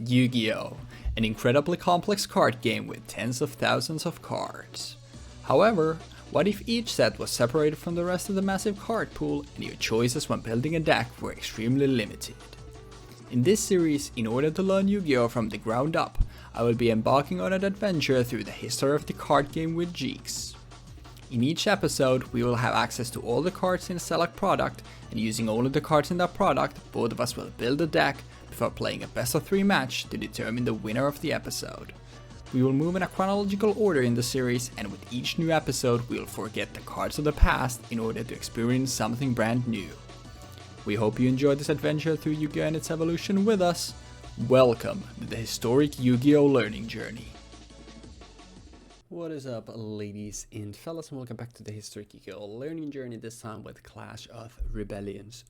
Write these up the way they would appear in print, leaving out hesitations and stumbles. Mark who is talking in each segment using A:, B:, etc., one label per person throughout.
A: Yu-Gi-Oh! An incredibly complex card game with tens of thousands of cards. However, what if each set was separated from the rest of the massive card pool and your choices when building a deck were extremely limited? In this series, in order to learn Yu-Gi-Oh! From the ground up, I will be embarking on an adventure through the history of the card game with Jeexx. In each episode, we will have access to all the cards in a select product, and using only the cards in that product, both of us will build a deck before playing a best of 3 match to determine the winner of the episode. We will move in a chronological order in the series, and with each new episode we will forget the cards of the past in order to experience something brand new. We hope you enjoyed this adventure through Yu-Gi-Oh! And its evolution with us. Welcome to the historic Yu-Gi-Oh! Learning journey. What is up, ladies and fellas, and welcome back to the historic Yu-Gi-Oh! Learning journey, this time with Clash of Rebellions.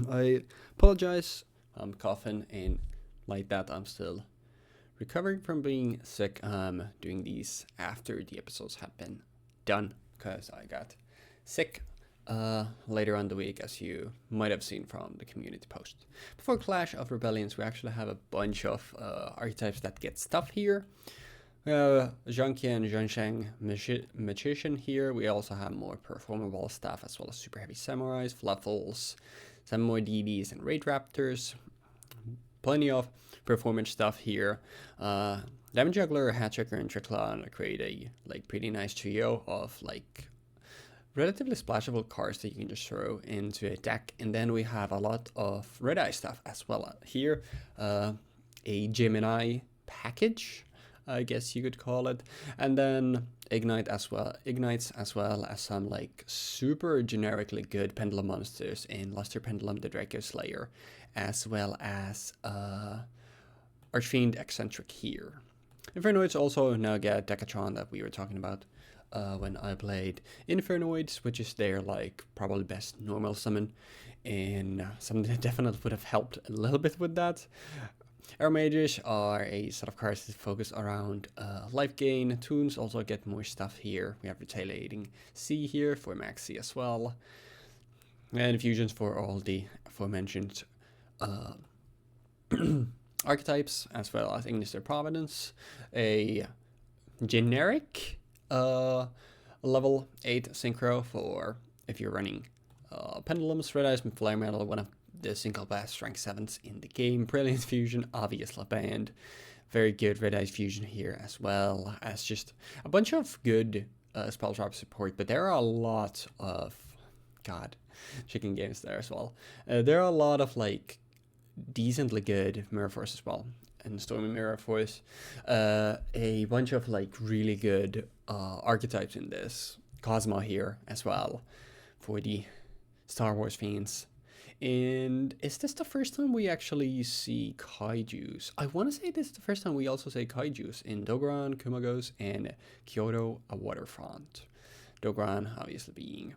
A: I apologize, I'm coughing, and like that I'm still recovering from being sick. I'm doing these after the episodes have been done, because I got sick later on the week, as you might have seen from the community post. Before Clash of Rebellions, we actually have a bunch of archetypes that get stuff here. Zhangqian, Zhangsheng, Magician here. We also have more performable stuff, as well as super heavy samurais, fluffles, some more DDs and raid raptors. Plenty of performance stuff here. Diamond Juggler, Hat Checker, and Tricklon create a pretty nice trio of relatively splashable cards that you can just throw into a deck. And then we have a lot of red eye stuff as well here. A Gemini package, I guess you could call it, and then ignites as well as some super generically good pendulum monsters in Luster Pendulum, the Draco Slayer, as well as Archfiend Eccentric here. Infernoids also now get Decatron that we were talking about when I played Infernoids, which is their probably best normal summon, and something that definitely would have helped a little bit with that. Our mages are a set of cards that focus around life gain. Toons also get more stuff here. We have Retaliating C here for Max C as well. And fusions for all the aforementioned archetypes, as well as Ignister Providence. A generic level 8 synchro for if you're running Pendulums, Red Eyes, and Flare Metal, one of the single best rank 7s in the game. Brilliant Fusion, obviously banned. Very good Red Eyes Fusion here, as well as just a bunch of good spell drop support, but there are a lot of chicken games there as well. There are a lot of decently good Mirror Force as well, and Stormy Mirror Force. A bunch of really good archetypes in this. Kozmo here as well for the Star Wars fans. And is this the first time we actually see kaijus? I want to say this is the first time we also say kaijus in Dogoran, Kumagos, and Kyoto Waterfront. Dogoran obviously being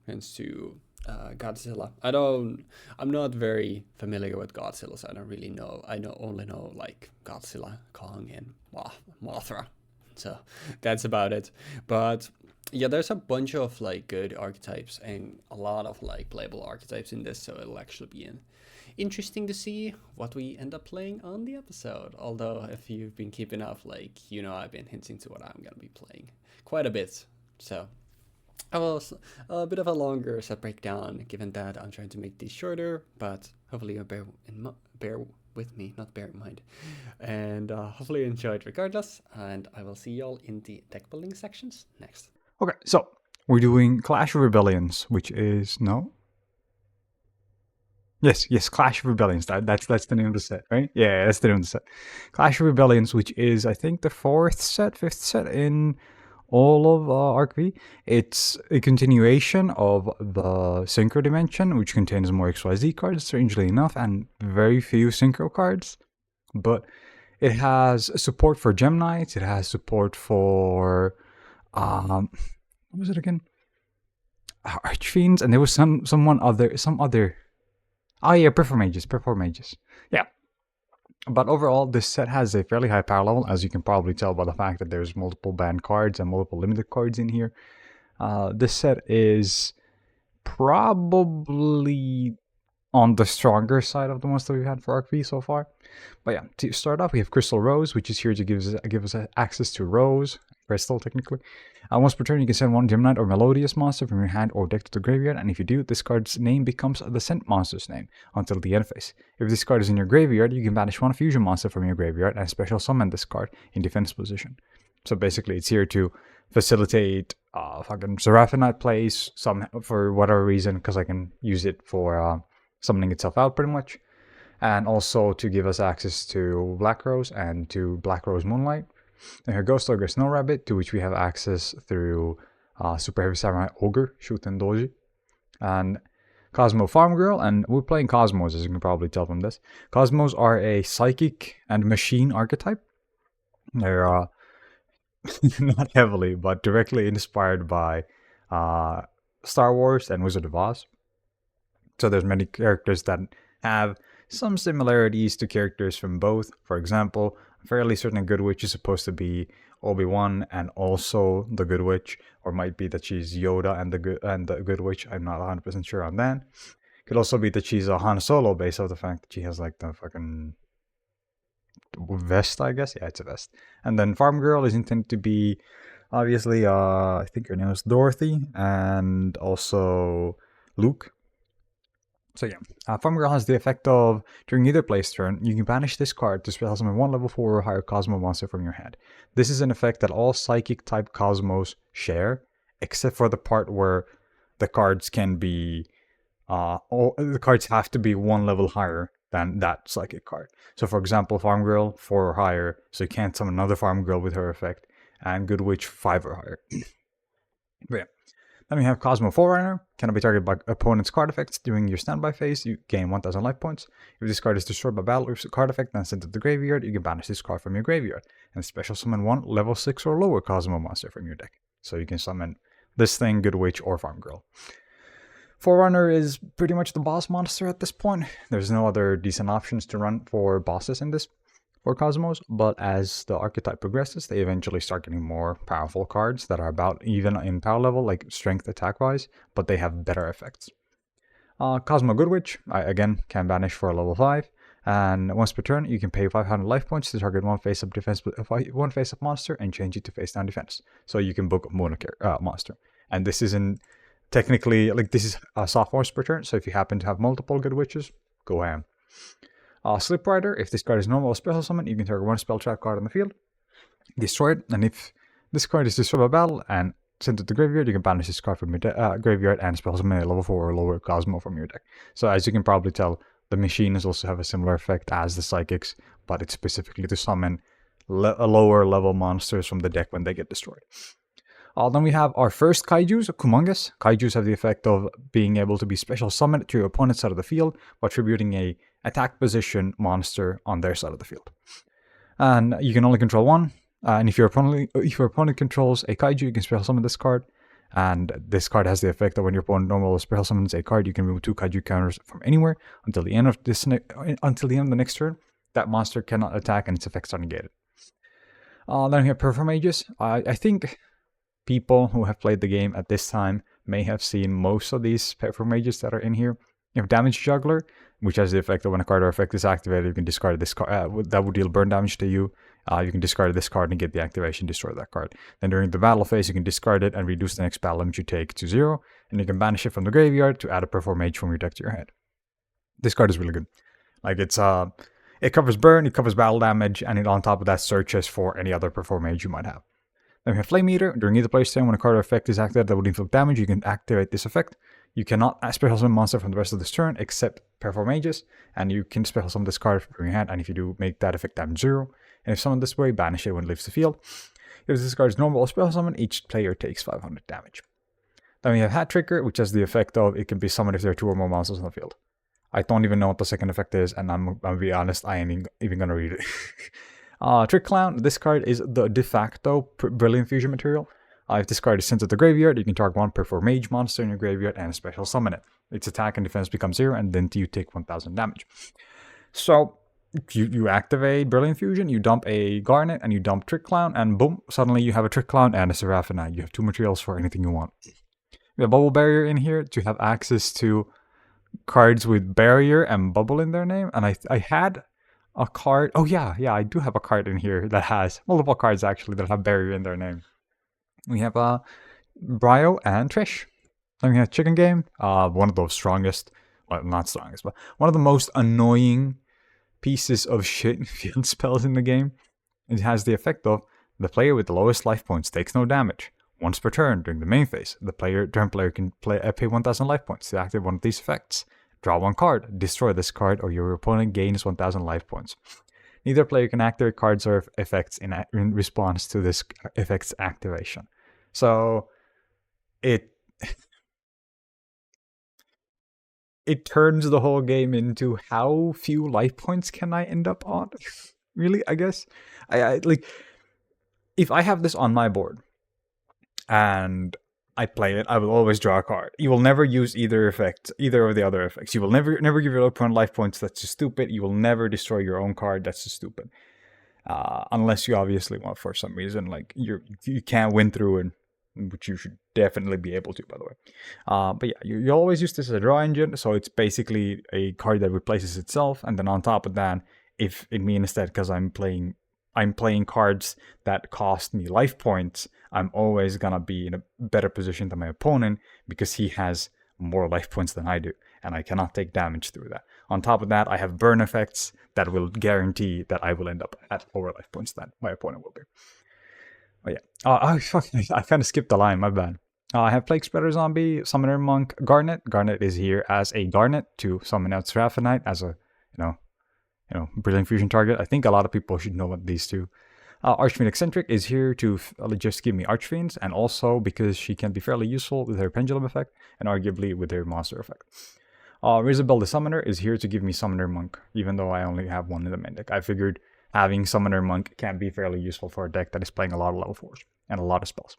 A: hence to Godzilla. I'm not very familiar with Godzilla, so I don't really know. I only know Godzilla, Kong, and Mothra. So that's about it. But yeah, there's a bunch of good archetypes and a lot of playable archetypes in this, so it'll actually be interesting to see what we end up playing on the episode. Although if you've been keeping up, I've been hinting to what I'm gonna be playing quite a bit. So I was a bit of a longer set breakdown, given that I'm trying to make these shorter, but hopefully you'll bear with me, not bear in mind, and hopefully you enjoyed regardless, and I will see y'all in the deck building sections next.
B: Okay, so we're doing Clash of Rebellions, which is no. Yes, Clash of Rebellions. That's the name of the set, right? Yeah, that's the name of the set. Clash of Rebellions, which is I think the fifth set in all of ArcV. It's a continuation of the Synchro Dimension, which contains more XYZ cards, strangely enough, and very few Synchro cards. But it has support for Gemini. It has support for what was it again? Archfiends, and there was some other. Oh yeah, Perform Mages. Yeah. But overall, this set has a fairly high power level, as you can probably tell by the fact that there's multiple banned cards and multiple limited cards in here. This set is probably on the stronger side of the ones that we've had for Arc V so far. But yeah, to start off, we have Crystal Rose, which is here to give us access to Rose, Crystal technically. Once per turn, you can send one Gemini or Melodious monster from your hand or deck to the graveyard, and if you do, this card's name becomes the sent monster's name until the end phase. If this card is in your graveyard, you can banish one fusion monster from your graveyard and special summon this card in defense position. So basically, it's here to facilitate fucking Seraphonite plays for whatever reason, because I can use it for summoning itself out pretty much, and also to give us access to Black Rose and to Black Rose Moonlight. And here Ghost Ogre Snow Rabbit, to which we have access through Super Heavy Samurai Ogre, Shuten Doji, and Kozmo Farm Girl. And we're playing Cosmos, as you can probably tell from this. Cosmos are a psychic and machine archetype. They're not heavily, but directly inspired by Star Wars and Wizard of Oz. So there's many characters that have some similarities to characters from both. For example, I'm fairly certain Good Witch is supposed to be Obi-Wan and also the Good Witch, or might be that she's Yoda and the Good Witch. I'm not 100% sure on that. Could also be that she's a Han Solo based on the fact that she has like the fucking vest, I guess. Yeah, it's a vest. And then Farm Girl is intended to be obviously I think her name is Dorothy and also Luke. So yeah, Farm Girl has the effect of, during either place turn, you can banish this card to special summon one level 4 or higher Kozmo monster from your hand. This is an effect that all Psychic type Cosmos share, except for the part where the cards can be, the cards have to be one level higher than that Psychic card. So for example, Farm Girl 4 or higher, so you can't summon another Farm Girl with her effect, and Good Witch 5 or higher. But yeah. Then we have Kozmo Forerunner, cannot be targeted by opponent's card effects. During your standby phase, you gain 1000 life points. If this card is destroyed by battle or card effect and sent to the graveyard, you can banish this card from your graveyard and special summon one level 6 or lower Kozmo monster from your deck. So you can summon this thing, Good Witch, or Farm Girl. Forerunner is pretty much the boss monster at this point. There's no other decent options to run for bosses in this for Cosmos, but as the archetype progresses, they eventually start getting more powerful cards that are about even in power level, like strength attack wise, but they have better effects. Kozmo Good Witch, again, can banish for a level 5, and once per turn, you can pay 500 life points to target one face-up monster and change it to face-down defense. So you can book a mono monster. And this isn't technically, like, this is a sophomore per turn, so if you happen to have multiple Good Witches, go ham. Slip Rider, if this card is normal or special summon, you can target one spell trap card on the field, destroy it, and if this card is destroyed by battle and sent to the graveyard, you can banish this card from your graveyard and special summon a level 4 or lower Cosmo from your deck. So as you can probably tell, the machines also have a similar effect as the psychics, but it's specifically to summon lower level monsters from the deck when they get destroyed. Then we have our first Kaijus, Kumongas. Kaijus have the effect of being able to be special summoned to your opponent's side of the field by tributing a attack position monster on their side of the field. And you can only control one. And if your opponent controls a Kaiju, you can special summon this card. And this card has the effect that when your opponent normally special summons a card, you can remove 2 Kaiju counters from anywhere until the end of the next turn. That monster cannot attack and its effects are negated. Then we have Perform Mages. I think people who have played the game at this time may have seen most of these Perform Mages that are in here. You have Damage Juggler, which has the effect that when a card or effect is activated, you can discard this card. That would deal burn damage to you. You can discard this card and get the activation, destroy that card. Then during the battle phase, you can discard it and reduce the next battle damage you take to 0. And you can banish it from the graveyard to add a Perform Mage from your deck to your hand. This card is really good. Like, it covers burn, it covers battle damage, and it on top of that searches for any other Perform Mage you might have. Then we have Flame Eater. During either player's turn, when a card or effect is activated that would inflict damage, you can activate this effect. You cannot special summon monster from the rest of this turn except Perform Mages, and you can special summon this card from your hand, and if you do, make that effect damage 0. And if summoned this way, banish it when it leaves the field. If this card is normal or special summon, each player takes 500 damage. Then we have Hat Tricker, which has the effect of it can be summoned if there are 2 or more monsters on the field. I don't even know what the second effect is, and I'm gonna be honest, I ain't even gonna read it. Trick Clown, this card is the de facto Brilliant Fusion material. If this card is sent to the graveyard, you can target one Perform Mage monster in your graveyard and special summon it. Its attack and defense becomes 0, and then you take 1000 damage. So, you activate Brilliant Fusion, you dump a Garnet, and you dump Trick Clown, and boom, suddenly you have a Trick Clown and a Seraphonite. You have 2 materials for anything you want. We have Bubble Barrier in here to have access to cards with barrier and bubble in their name, and I had a card. Oh yeah, I do have a card in here that has multiple cards actually that have barrier in their name. We have Brio and Trish. Then we have Chicken Game, one of the strongest, well, not strongest, but one of the most annoying pieces of shit field spells in the game. It has the effect of the player with the lowest life points takes no damage. Once per turn during the main phase, the turn player can pay 1,000 life points to activate one of these effects. Draw one card, destroy this card, or your opponent gains 1,000 life points. Neither player can activate cards or effects in response to this effect's activation. So it it turns the whole game into how few life points can I end up on? Really, I guess. I like if I have this on my board and I play it, I will always draw a card. You will never use either of the other effects. You will never give your opponent life points. That's just stupid. You will never destroy your own card. That's just stupid. Unless you obviously want, for some reason, like you can't win through it, which you should definitely be able to, by the way. But yeah, you always use this as a draw engine, so it's basically a card that replaces itself, and then on top of that, if it means that because I'm playing cards that cost me life points, I'm always gonna be in a better position than my opponent because he has more life points than I do, and I cannot take damage through that. On top of that, I have burn effects that will guarantee that I will end up at lower life points than my opponent will be. Oh yeah. I kind of skipped the line, my bad. I have Plague Spreader Zombie, Summoner Monk, Garnet. Garnet is here as a Garnet to summon out Seraphinite as a, Brilliant Fusion target. I think a lot of people should know what these two. Archfiend Eccentric is here to just give me Archfiends, and also because she can be fairly useful with her Pendulum effect, and arguably with her Monster effect. Rizabel the Summoner is here to give me Summoner Monk, even though I only have one in the main deck. I figured having Summoner Monk can be fairly useful for a deck that is playing a lot of level 4s and a lot of spells.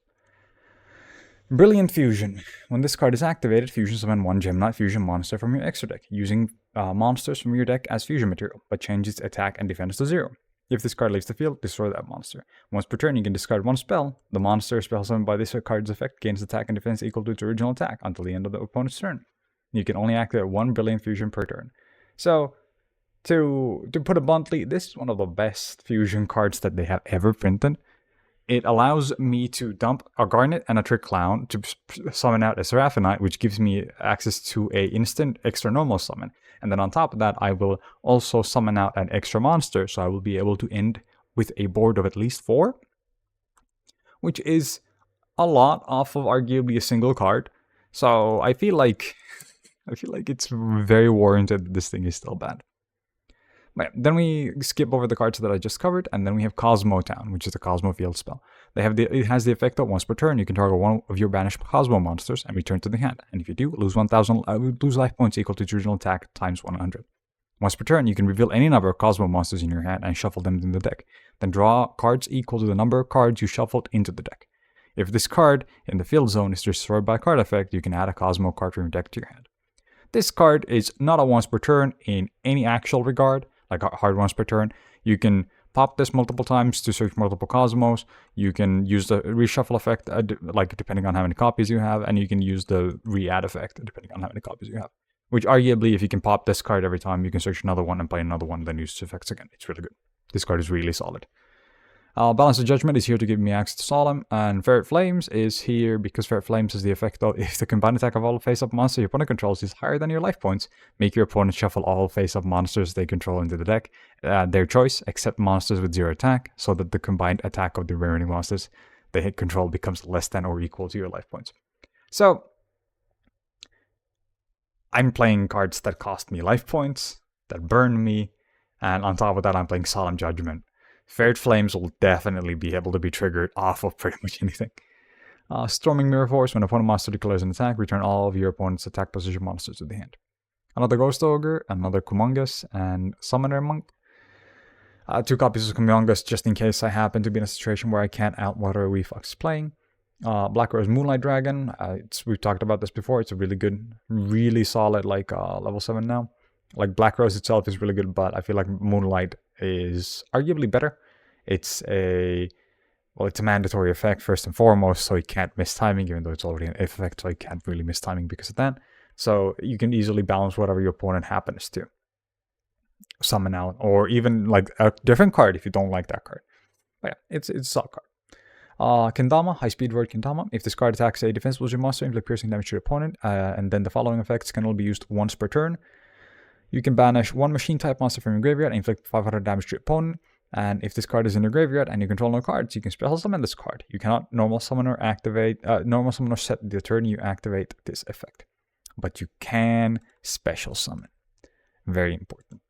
B: Brilliant Fusion. When this card is activated, fusion summon one Gemini fusion monster from your extra deck, using monsters from your deck as fusion material, but change its attack and defense to 0. If this card leaves the field, destroy that monster. Once per turn, you can discard one spell. The monster spell summoned by this card's effect gains attack and defense equal to its original attack until the end of the opponent's turn. You can only activate one Brilliant Fusion per turn. So, to put it bluntly, this is one of the best fusion cards that they have ever printed. It allows me to dump a Garnet and a Trick Clown to summon out a Seraphinite, which gives me access to a instant extra normal summon. And then on top of that, I will also summon out an extra monster, so I will be able to end with a board of at least 4, which is a lot off of arguably a single card. So I feel like it's very warranted that this thing is still bad. But then we skip over the cards that I just covered, and then we have Kozmo Town, which is the Kozmo field spell. It has the effect that once per turn, you can target one of your banished Kozmo monsters and return to the hand. And if you do, lose 1,000 lose life points equal to its original attack times 100. Once per turn, you can reveal any number of Kozmo monsters in your hand and shuffle them in the deck. Then draw cards equal to the number of cards you shuffled into the deck. If this card in the field zone is destroyed by a card effect, you can add a Kozmo card from your deck to your hand. This card is not a once per turn in any actual regard, like a hard once per turn. You can pop this multiple times to search multiple Cosmos. You can use the reshuffle effect, like depending on how many copies you have, and you can use the re-add effect depending on how many copies you have. Which arguably, if you can pop this card every time, you can search another one and play another one, then use the effects again. It's really good. This card is really solid. Balance of Judgment is here to give me access to Solemn, and Ferret Flames is here because Ferret Flames has the effect of if the combined attack of all face-up monsters your opponent controls is higher than your life points, make your opponent shuffle all face-up monsters they control into the deck, their choice, except monsters with 0 attack, so that the combined attack of the remaining monsters they hit control becomes less than or equal to your life points. So, I'm playing cards that cost me life points, that burn me, and on top of that I'm playing Solemn Judgment. Ferret Flames will definitely be able to be triggered off of pretty much anything. Storming Mirror Force. When an opponent monster declares an attack, return all of your opponent's attack position monsters to the hand. Another Ghost Ogre, another Kumongus, and Summoner Monk. 2 copies of Kumongus just in case I happen to be in a situation where I can't outwater Weebfox is playing. Black Rose Moonlight Dragon. We've talked about this before. It's a really good, really solid level 7 now. Like Black Rose itself is really good, but I feel like Moonlight is arguably better. It's a mandatory effect first and foremost, so you can't miss timing, even though it's already an effect, so you can't really miss timing because of that. So you can easily balance whatever your opponent happens to summon out, or even like a different card if you don't like that card. But yeah, it's a solid card. Kendama, high speed word Kendama. If this card attacks a defensive legion monster, inflict piercing damage to your opponent, and then the following effects can only be used once per turn. You can banish one machine type monster from your graveyard and inflict 500 damage to your opponent. And if this card is in your graveyard and you control no cards, you can special summon this card. You cannot normal summon or set the turn you activate this effect. But you can special summon. Very important.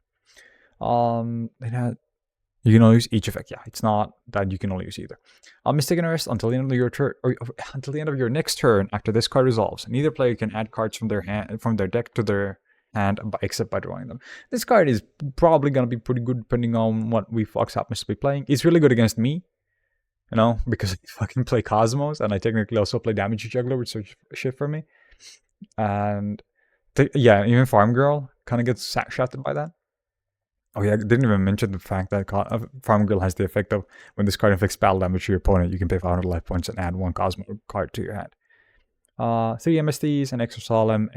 B: You can only use each effect. Yeah, it's not that you can only use either. Mistaken Arrest until the end of your turn, or until the end of your next turn. After this card resolves, neither player can add cards from their deck to their hand, except by drawing them. This card is probably gonna be pretty good depending on what Weebfox happens to be playing. It's really good against me, because I fucking play Kozmos and I technically also play Damage Juggler, which is shit for me. And yeah, even Farm Girl kind of gets shafted by that. Oh yeah, I didn't even mention the fact that Farm Girl has the effect of when this card inflicts battle damage to your opponent, you can pay 500 life points and add one Kozmo card to your hand. 3 MSTs, an Extra Solemn,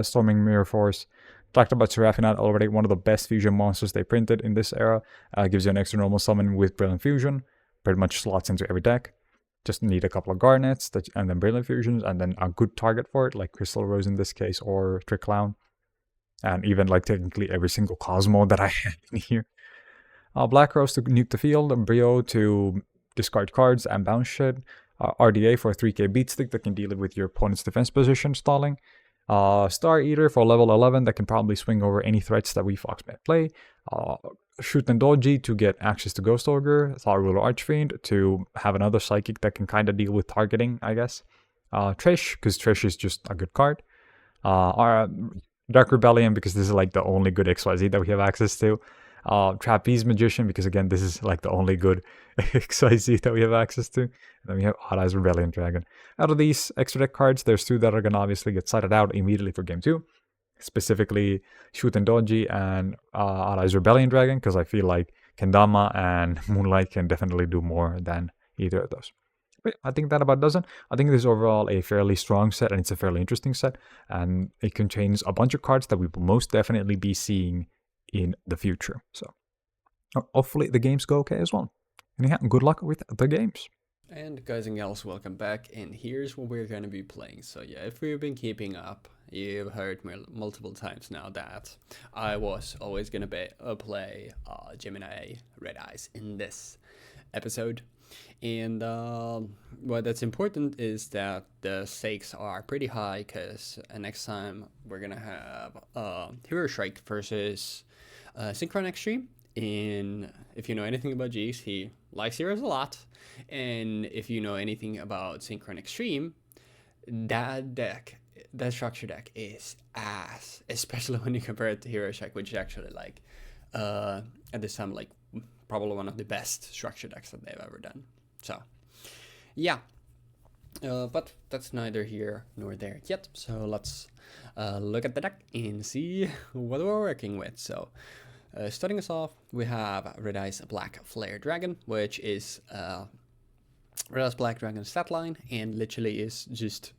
B: Storming Mirror Force. Talked about Seraphinat already, one of the best fusion monsters they printed in this era. Gives you an extra normal summon with Brilliant Fusion. Pretty much slots into every deck. Just need a couple of Garnets, and then Brilliant Fusions, and then a good target for it, like Crystal Rose in this case, or Trick Clown. And even like technically every single Kozmo that I have in here. Black Rose to nuke the field, and Brio to discard cards and bounce shit. RDA for a 3k beat stick that can deal with your opponent's defense position stalling. Star Eater for level 11 that can probably swing over any threats that Weebfox may play. Shoot and Doji to get access to Ghost Ogre. Thought Ruler Archfiend to have another Psychic that can kind of deal with targeting, I guess. Trish, because Trish is just a good card. Dark Rebellion, because this is like the only good XYZ that we have access to. Trapeze Magician, because again, this is like the only good XYZ that we have access to. And then we have Odd Eyes Rebellion Dragon. Out of these extra deck cards, there's 2 that are going to obviously get cited out immediately for game 2. Specifically, Shoot and Doji and Odd Eyes Rebellion Dragon, because I feel like Kendama and Moonlight can definitely do more than either of those. But I think that about does it. I think this is overall a fairly strong set, and it's a fairly interesting set, and it contains a bunch of cards that we will most definitely be seeing in the future. So hopefully the games go okay as well. And yeah, good luck with the games.
A: And guys and gals, welcome back, and here's what we're going to be playing. So yeah, if you've been keeping up, you've heard me multiple times now that I was always going to play Gemini Red Eyes in this episode. And what that's important is that the stakes are pretty high, because next time we're going to have Hero Strike versus Synchron Extreme. And if you know anything about Jeexx, he likes heroes a lot. And if you know anything about Synchron Extreme, that structure deck is ass, especially when you compare it to Hero Strike, which is actually like at this time like probably one of the best structure decks that they've ever done. So yeah, but that's neither here nor there yet. So let's look at the deck and see what we're working with. So starting us off, we have Red Eyes Black Flare Dragon, which is Red Eyes Black Dragon stat line, and literally is just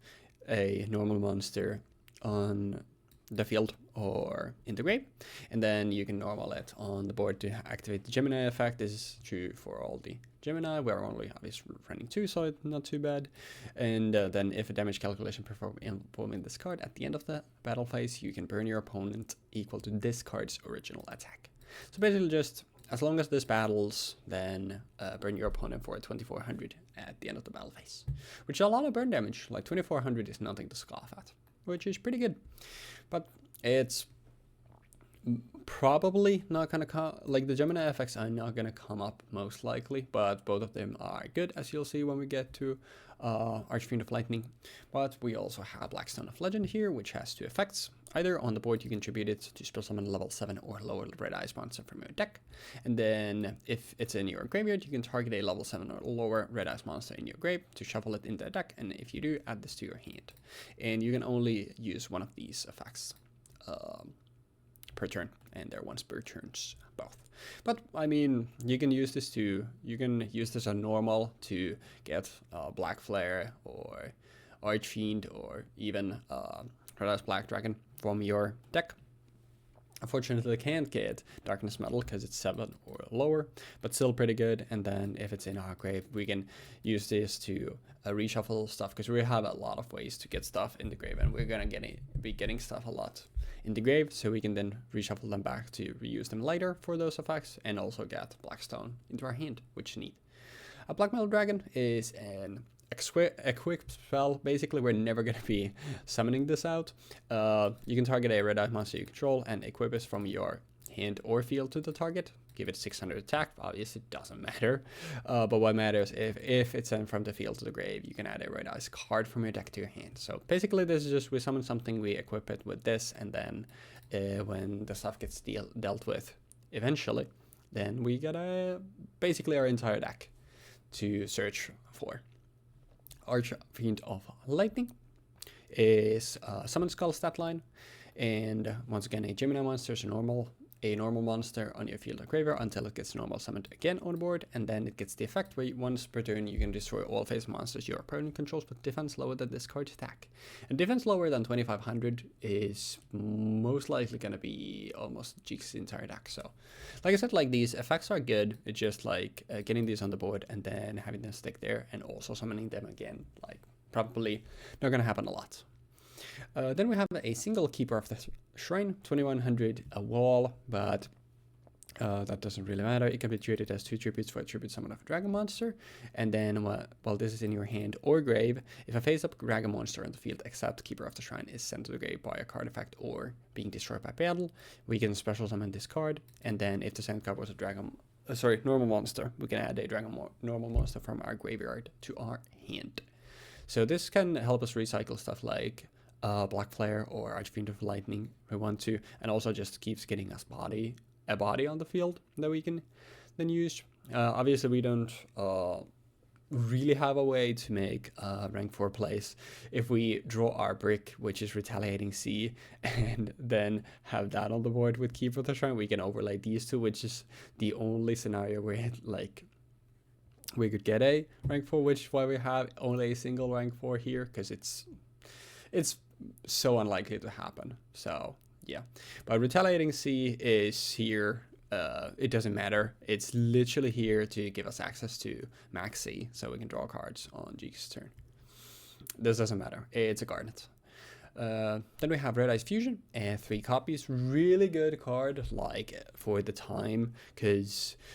A: a normal monster on the field or in the grave, and then you can normal it on the board to activate the Gemini effect. This is true for all the Gemini. We're only obviously running 2, so it's not too bad. And then if a damage calculation performed involving this card at the end of the battle phase, you can burn your opponent equal to this card's original attack. So basically just as long as this battles, then burn your opponent for 2400 at the end of the battle phase, which is a lot of burn damage. Like 2400 is nothing to scoff at, which is pretty good. But it's probably not gonna come, like the Gemini effects are not gonna come up most likely, but both of them are good, as you'll see when we get to Archfiend of Lightning. But we also have Blackstone of Legend here, which has 2 effects. Either on the board you contribute it to spell summon level 7 or lower Red Eyes monster from your deck, and then if it's in your graveyard, you can target a level 7 or lower Red Eyes monster in your grave to shuffle it in the deck, and if you do, add this to your hand. And you can only use one of these effects per turn, and they're once per turns both. But I mean, you can use this as normal to get Black Flare or Archfiend or even Red Eyes Black Dragon from your deck. Unfortunately, I can't get Darkness Metal because it's 7 or lower, but still pretty good. And then if it's in our grave, we can use this to reshuffle stuff, because we have a lot of ways to get stuff in the grave, and we're gonna be getting stuff a lot in the grave, so we can then reshuffle them back to reuse them later for those effects, and also get Blackstone into our hand, which is neat. A Black Metal Dragon is an equipped spell. Basically, we're never going to be summoning this out. You can target a red eye monster you control and equip it from your hand or field to the target. Give it 600 attack. Obviously, it doesn't matter. But what matters, if it's sent from the field to the grave, you can add a red eyes card from your deck to your hand. So basically, this is just we summon something, we equip it with this, and then when the stuff gets dealt with eventually, then we get basically our entire deck to search for. Archfiend of Lightning is Summon Skull stat line, and once again a Gemini monster is a normal monster on your field or graveyard until it gets normal summoned again on the board, and then it gets the effect where once per turn you can destroy all face monsters your opponent controls with defense lower than this card's attack. And defense lower than 2500 is most likely going to be almost Jeexx's entire deck. So like I said, like these effects are good. It's just like getting these on the board and then having them stick there and also summoning them again, like probably not going to happen a lot. Then we have a single Keeper of the Shrine, 2100 a wall, but that doesn't really matter. It can be treated as 2 tributes for a tribute summon of a dragon monster. And then while this is in your hand or grave, if a face-up dragon monster on the field except Keeper of the Shrine is sent to the grave by a card effect or being destroyed by battle, we can special summon this card. And then if the sent card was a normal monster, we can add a normal monster from our graveyard to our hand. So this can help us recycle stuff like Black Flare or Archfiend of Lightning if we want to, and also just keeps getting us a body on the field that we can then use. Obviously, we don't really have a way to make rank 4 plays. If we draw our brick, which is Retaliating Sea, and then have that on the board with Keeper of the Shrine, we can overlay these two, which is the only scenario where we could get a rank 4, which is why we have only a single rank 4 here, because it's so unlikely to happen. So yeah, but Retaliating Sea is here. It doesn't matter. It's literally here to give us access to Max C, so we can draw cards on Jeexx's turn. This doesn't matter. It's a Garnet. Then we have Red Eyes Fusion, 3 copies. Really good card, like for the time,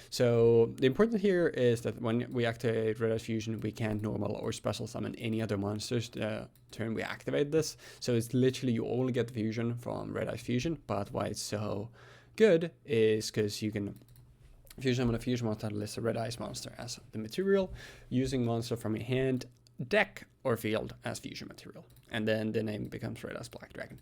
A: so the important here is that when we activate Red Eyes Fusion, we can't normal or special summon any other monsters the turn we activate this. So it's literally you only get the fusion from Red Eyes Fusion. But why it's so good is because you can fusion summon a fusion monster and list a Red Eyes monster as the material, using monster from your hand, deck, or field as fusion material. And then the name becomes Red Eyes Black Dragon,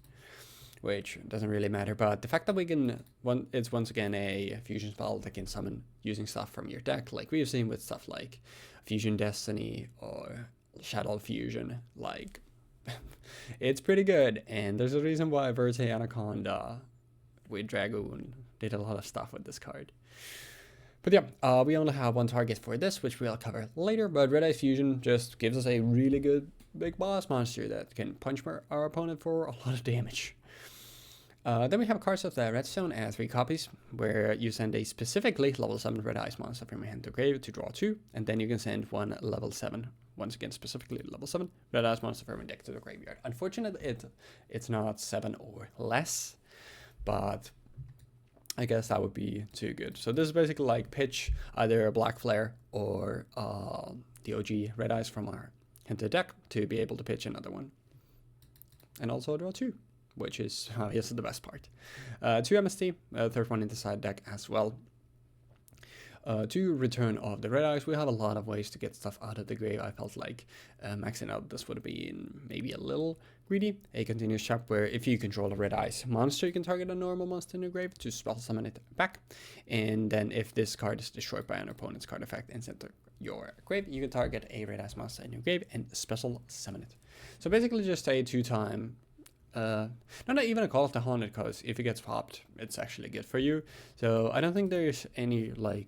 A: which doesn't really matter. But the fact that we can, it's once again a fusion spell that can summon using stuff from your deck, like we've seen with stuff like Fusion Destiny or Shadow Fusion, like it's pretty good. And there's a reason why Verte Anaconda with Dragoon did a lot of stuff with this card. But yeah, we only have one target for this, which we'll cover later, but Red Eyes Fusion just gives us a really good big boss monster that can punch our opponent for a lot of damage. Then we have cards of the Redstone as 3 copies, where you send a specifically level 7 Red Eyes monster from your hand to grave to draw 2, and then you can send one level 7, once again specifically level 7, Red Eyes monster from your deck to the graveyard. Unfortunately, it's not 7 or less, but I guess that would be too good. So this is basically like pitch either a Black Flare or the OG Red Eyes from our hand to deck to be able to pitch another one. And also draw 2, which is obviously the best part. 2 MST, third one in the side deck as well. To Return of the Red Eyes, we have a lot of ways to get stuff out of the grave. I felt like maxing out this would have been maybe a little greedy. A continuous trap where if you control a Red Eyes monster, you can target a normal monster in your grave to spell summon it back. And then if this card is destroyed by an opponent's card effect and sent to your grave, you can target a Red Eyes monster in your grave and special summon it. So basically just a 2-time, not even a Call of the Haunted, because if it gets popped, it's actually good for you. So I don't think there's any like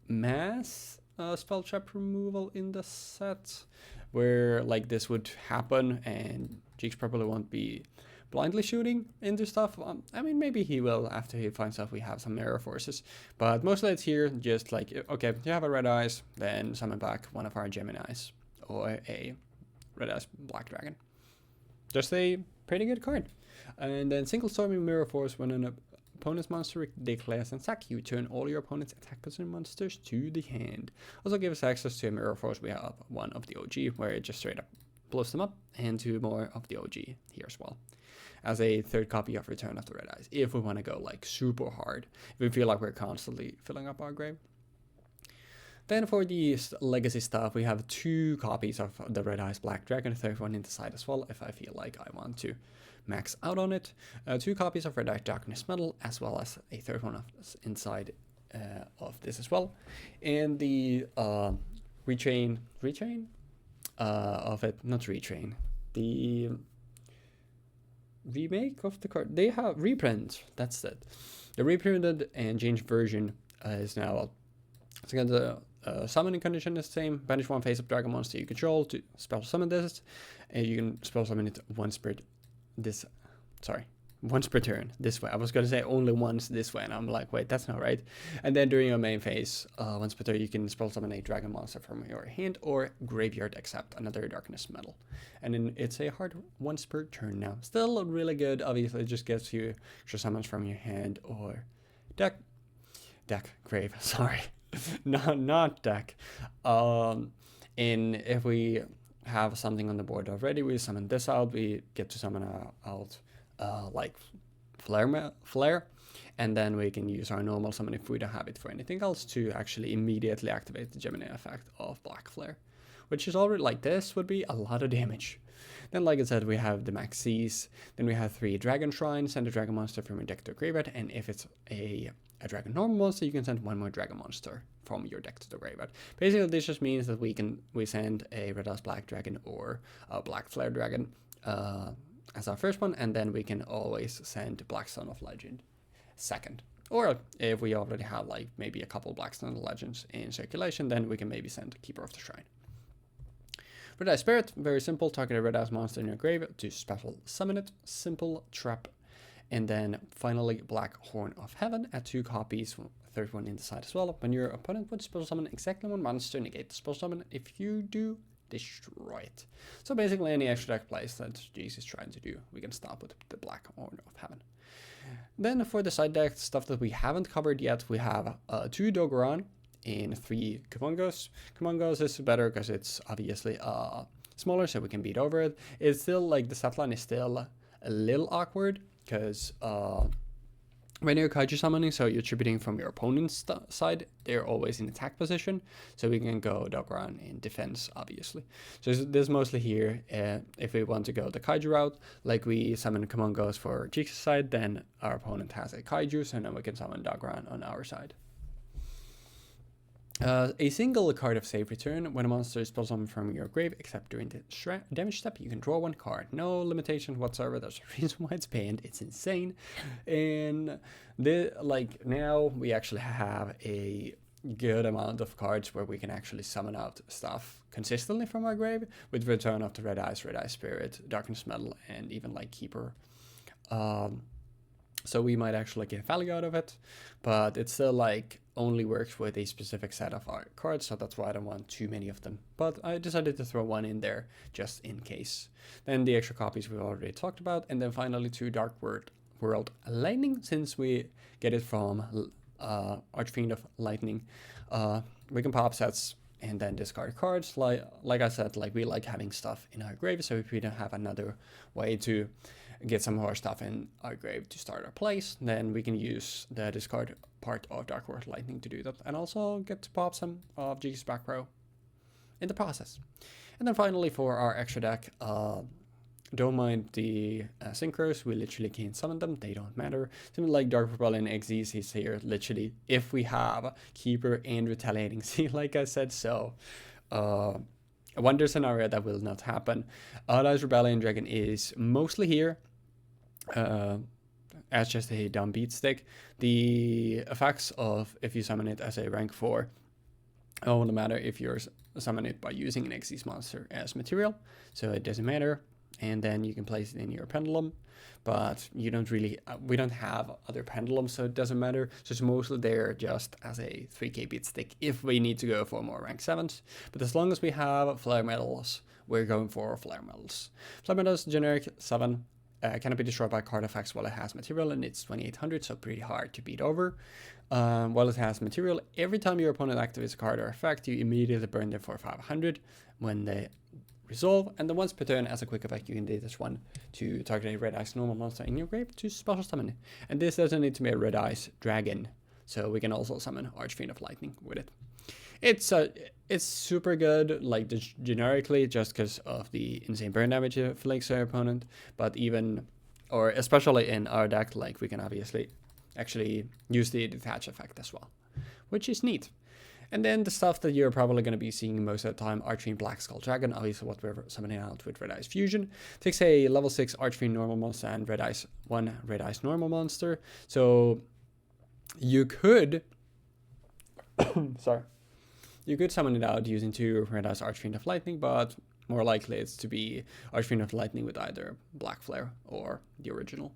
A: mass spell trap removal in the set, where like this would happen, and Jeexx probably won't be blindly shooting into stuff. I mean, maybe he will after he finds out we have some mirror forces, but mostly it's here just like, okay, you have a red eyes, then summon back one of our Geminis or a red eyes black dragon. Just a pretty good card. And then single storming mirror force. When an opponent's monster declares an attack, you turn all your opponent's attack position monsters to the hand. Also gives access to a mirror force. We have one of the OG where it just straight up blows them up, and 2 more of the OG here as well, as a 3rd copy of Return of the Red Eyes, if we want to go like super hard, if we feel like we're constantly filling up our grave. Then for the legacy stuff, we have 2 copies of the Red Eyes Black Dragon, 3rd one in the side as well, if I feel like I want to max out on it. 2 copies of Red Eyes Darkness Metal, as well as a 3rd one inside of this as well. And the retrain of it, not retrain, the remake of the card. They have reprint, that's it. The reprinted and changed version is now, so again, the summoning condition is the same. Banish 1 face-up dragon monster you control to spell summon this, and you can spell summon it once per turn this way. I was going to say only once this way, and I'm like, wait, that's not right. And then during your main phase, once per turn, you can spell summon a dragon monster from your hand or graveyard, except another darkness metal. And then it's a hard once per turn now. Still really good. Obviously, it just gets you extra summons from your hand or deck, grave, sorry. not deck. And if we have something on the board already, we summon this out, we get to summon out like flare, and then we can use our normal summon if we don't have it for anything else to actually immediately activate the Gemini effect of black flare, which is already, like, this would be a lot of damage. Then, like I said, we have the maxis, then we have 3 dragon shrines, send a dragon monster from your deck to graveyard, and if it's a dragon normal monster, you can send 1 more dragon monster from your deck to the graveyard. Basically, this just means that we send a red eyes black dragon or a black flare dragon as our first one, and then we can always send Black Stone of Legend second. Or if we already have like maybe a couple Black Stone of Legends in circulation, then we can maybe send Keeper of the Shrine. Red Eye Spirit, very simple, target a red eyes monster in your grave to special summon it, simple trap. And then finally Black Horn of Heaven at 2 copies, 3rd one in the side as well. When your opponent would special summon exactly 1 monster, negate the special summon. If you do, destroy it. So basically any extra deck plays that Jeexx is trying to do, we can stop with the Black Horn of Heaven. Then for the side deck stuff that we haven't covered yet, we have 2 Dogoran in 3 Kumongos. Kumongos is better because it's obviously smaller, so we can beat over it. It's still like the set line is still a little awkward because when you're kaiju summoning, so you're tributing from your opponent's side, they're always in attack position, so we can go Dogoran in defense, obviously. So this is mostly here, if we want to go the kaiju route, like we summon Kumongos for Jeexx's side, then our opponent has a kaiju, so now we can summon Dogoran on our side. A single card of save return. When a monster is spell summoned from your grave, except during the damage step, you can draw 1 card. No limitation whatsoever. There's a reason why it's banned. It's insane. And now we actually have a good amount of cards where we can actually summon out stuff consistently from our grave with Return of the Red Eyes Spirit, Darkness Metal, and even like Keeper. So we might actually get value out of it, but it still like only works with a specific set of our cards, so that's why I don't want too many of them. But I decided to throw 1 in there just in case. Then the extra copies we've already talked about, and then finally 2 Dark World Lightning, since we get it from Archfiend of Lightning. We can pop sets and then discard cards. Like I said, like we like having stuff in our grave, so if we don't have another way to get some more stuff in our grave to start our plays, then we can use the discard part of Dark World Lightning to do that, and also get to pop some of Jeexx's back row in the process. And then finally for our extra deck, don't mind the synchros, we literally can't summon them, they don't matter. Something like Dark Rebellion Xyz is here literally if we have Keeper and Retaliating Sea, like I said, so wonder scenario that will not happen. Allies Rebellion Dragon is mostly here as just a dumb beat stick. The effects of if you summon it as a rank 4 won't matter if you're summon it by using an Xyz monster as material, so it doesn't matter. And then you can place it in your pendulum, but you don't really, we don't have other pendulums, so it doesn't matter. So it's mostly there just as a 3k beat stick if we need to go for more rank 7s. But as long as we have flare medals, we're going for flare medals. Flare medals, generic 7, cannot be destroyed by card effects while it has material, and it's 2800, so pretty hard to beat over. While it has material, every time your opponent activates a card or effect, you immediately burn them for 500 when they resolve, and then once per turn, as a quick effect, you can do this one to target a red ice normal monster in your grave to special summon it. And this doesn't need to be a red ice dragon, so we can also summon Archfiend of Lightning with it. It's super good, like generically, just because of the insane burn damage it inflicts our opponent, but even, or especially in our deck, like we can obviously actually use the detach effect as well, which is neat. And then the stuff that you're probably going to be seeing most of the time, Archfiend Black Skull Dragon, obviously what we're summoning out with Red Ice Fusion. Takes a level 6 Archfiend normal monster and Red Ice 1 Red Ice normal monster. So you could, sorry, you could summon it out using 2 Red Ice Archfiend of Lightning, but more likely it's to be Archfiend of Lightning with either Black Flare or the original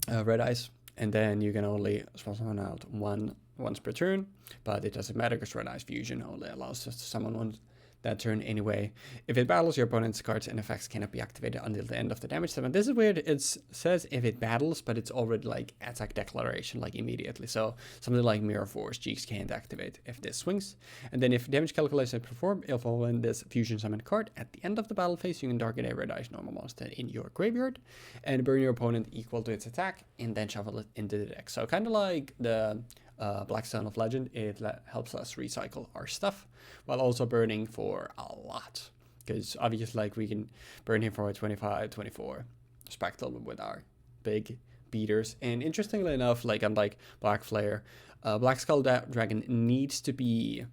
A: Red Ice. And then you can only summon out once per turn, but it doesn't matter because Red Ice Fusion only allows us to summon one that turn anyway. If it battles, your opponent's cards and effects cannot be activated until the end of the damage step. And this is weird. It says if it battles, but it's already like attack declaration, like immediately. So something like Mirror Force, Jeexx can't activate if this swings. And then if damage calculation is performed, if when this fusion summon card at the end of the battle phase, you can target a Red Ice normal monster in your graveyard and burn your opponent equal to its attack, and then shuffle it into the deck. So kind of like the Blackstone of Legend, it helps us recycle our stuff while also burning for a lot, because obviously like we can burn him for a 25 24 Spectral with our big beaters. And interestingly enough, like unlike Black Flare, Black Skull Dragon needs to be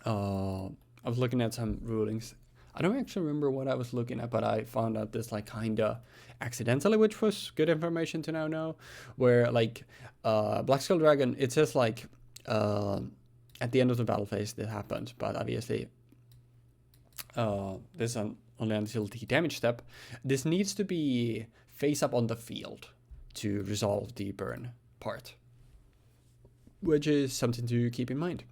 A: I was looking at some rulings. I don't actually remember what I was looking at, but I found out this like kinda accidentally, which was good information to now know, where like Black Skull Dragon, it says like at the end of the battle phase that happened, but obviously this is only until the damage step. This needs to be face up on the field to resolve the burn part, which is something to keep in mind.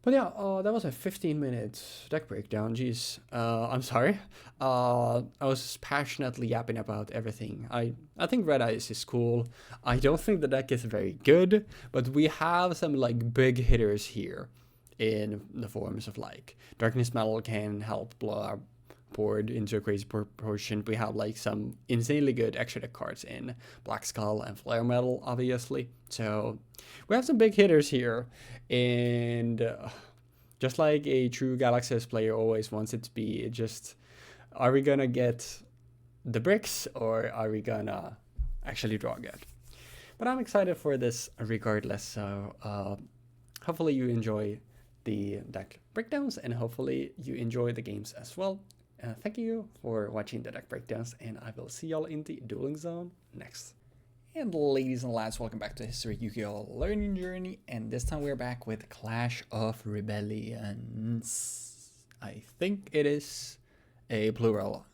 A: But yeah, that was a 15-minute deck breakdown. Jeez, I'm sorry. I was passionately yapping about everything. I think Red Ice is cool. I don't think the deck is very good, but we have some like big hitters here in the forms of like Darkness Metal can help blow our board into a crazy proportion. We have like some insanely good extra deck cards in Black Skull and Flare Metal, obviously. So we have some big hitters here, and just like a true Galaxis player always wants it to be, just are we gonna get the bricks or are we gonna actually draw good? But I'm excited for this regardless. So hopefully you enjoy the deck breakdowns, and hopefully you enjoy the games as well. Thank you for watching the deck breakdowns, and I will see y'all in the dueling zone next. And ladies and lads, welcome back to History Yu-Gi-Oh! Learning Journey, and this time we're back with Clash of Rebellions. I think it is a plural.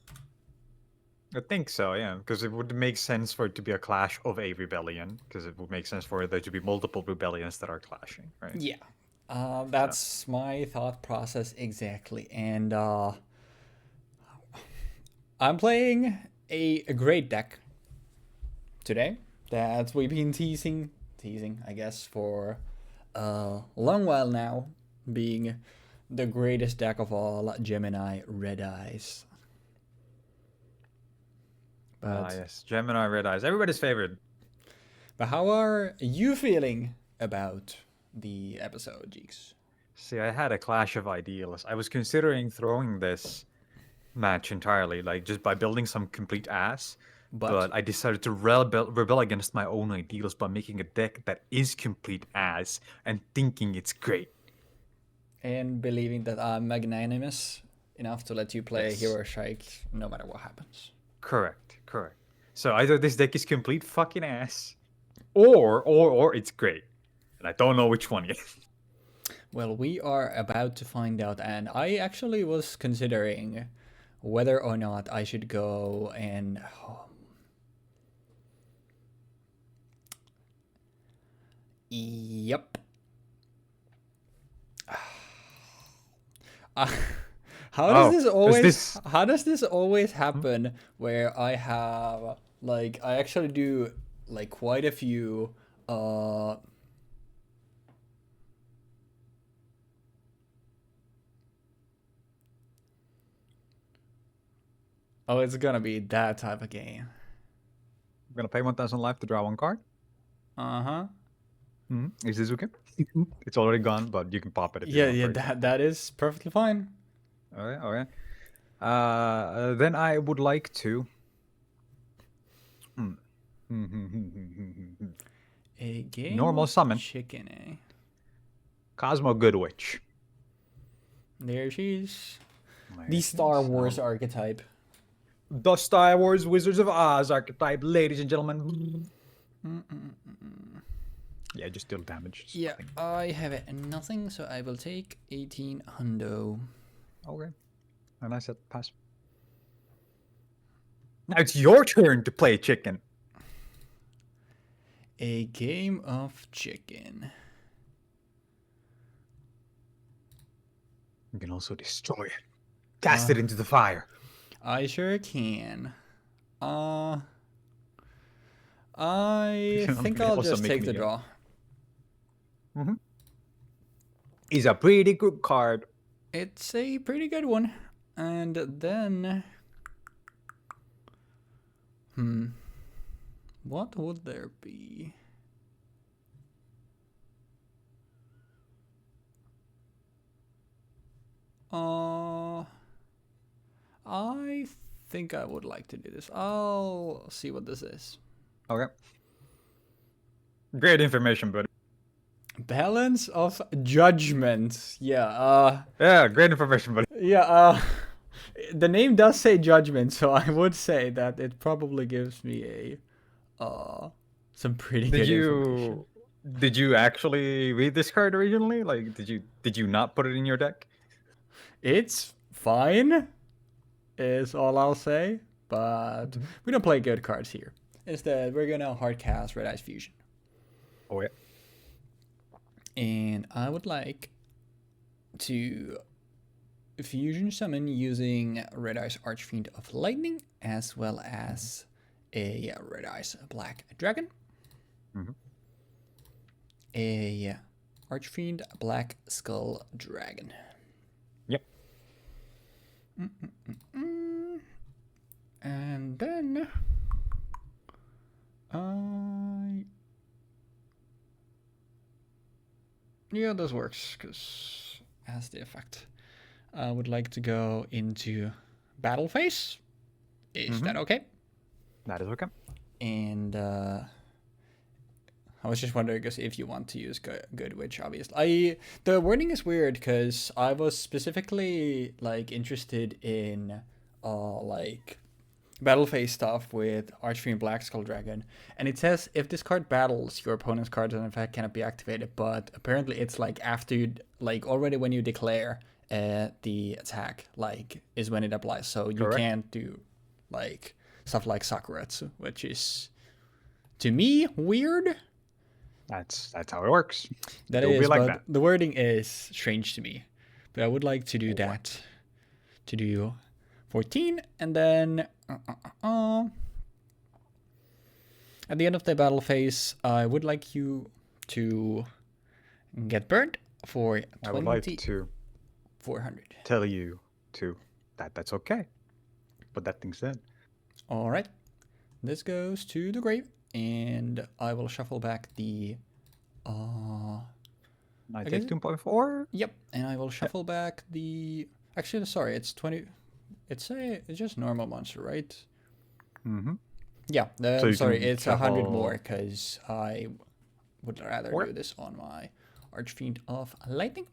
B: I think so, yeah, because it would make sense for it to be a clash of a rebellion, because it would make sense for there to be multiple rebellions that are clashing, right?
A: Yeah, that's my thought process exactly, and I'm playing a great deck today that we've been teasing, I guess, for a long while now, being the greatest deck of all, Gemini Red Eyes. But,
B: yes, Gemini Red Eyes, everybody's favorite.
A: But how are you feeling about the episode, Jeexx?
B: See, I had a clash of ideals. I was considering throwing this match entirely, like just by building some complete ass. But I decided to rebel against my own ideals by making a deck that is complete ass and thinking it's great.
A: And believing that I'm magnanimous enough to let you play Hero Strike no matter what happens.
B: Correct. So either this deck is complete fucking ass, or it's great. And I don't know which one yet.
A: Well, we are about to find out, and I actually was considering whether or not I should go and. Yep. Uh, how does this always? How does this always happen? Where I have like I actually do like quite a few. Oh, it's gonna be that type of game.
B: I'm gonna pay 1,000 life to draw one card.
A: Uh-huh.
B: Is this okay? It's already gone, but you can pop it if you
A: Yeah,
B: want.
A: yeah, that is perfectly fine.
B: Okay, okay. Then I would like to.
A: A game
B: Normal
A: of
B: summon.
A: chicken, eh?
B: Kozmo Good Witch.
A: There she is. The Star Wars archetype.
B: The Star Wars Wizards of Oz archetype, ladies and gentlemen. Yeah, just deal damage.
A: Yeah, I have nothing, so I will take 18 hundo.
B: Okay. And I said pass. Now it's your turn to play chicken.
A: A game of chicken.
B: You can also destroy it. Cast it into the fire.
A: I sure can. I think I'll just take the draw.
B: Is a pretty good card.
A: It's a pretty good one. And then... What would there be? I think I would like to do this. I'll see what this is.
B: Okay. Great information, buddy.
A: Balance of Judgment. Yeah,
B: Yeah, great information, buddy.
A: Yeah, the name does say judgment, so I would say that it probably gives me a some pretty good information.
B: Did you actually read this card originally? Like, did you not put it in your deck?
A: It's fine, is all I'll say. But we don't play good cards here. Instead, we're gonna hardcast Red Eyes Fusion.
B: Oh yeah.
A: And I would like to fusion summon using Red Eyes Archfiend of Lightning, as well as a Red Eyes Black Dragon, a Archfiend Black Skull Dragon.
B: Yep.
A: And then yeah, this works because as the effect. I would like to go into battle phase. Is that okay?
B: That is okay.
A: And I was just wondering because if you want to use good witch, obviously. The wording is weird because I was specifically like interested in like battle phase stuff with Archfiend Black Skull Dragon, and it says if this card battles, your opponent's cards in effect cannot be activated. But apparently, it's like after you already when you declare. The attack like is when it applies, so you can't do like stuff like Sakuretsu, which is to me weird.
B: That's how it works.
A: That
B: It'll
A: is,
B: be like
A: but
B: that.
A: the wording is strange to me. But I would like to do that. To do 14, and then at the end of the battle phase, I would like you to get burned for 20.
B: I would like to
A: 400.
B: tell you to that's okay. But that thing said.
A: All right. This goes to the grave, and I will shuffle back the.
B: I take 2.4.
A: Yep, and I will shuffle back the. Actually, sorry, it's 20. It's just normal monster, right? Yeah. So sorry, it's 100 more because I would rather do this on my Archfiend of Lightning.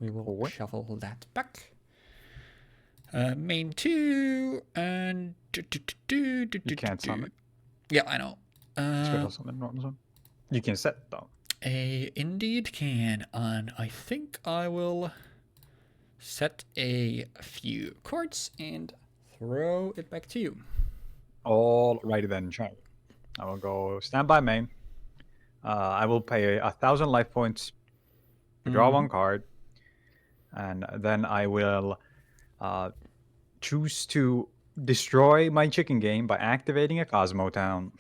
A: We will shuffle that back. Main 2 and
B: you can't summon.
A: Yeah, I know.
B: Normal summon. You can set though.
A: I indeed can, and I think I will set a few cards and throw it back to you.
B: Alrighty then, Charlie. I will go standby main. I will pay 1,000 life points to draw one card, and then I will choose to destroy my chicken game by activating a Kozmo town.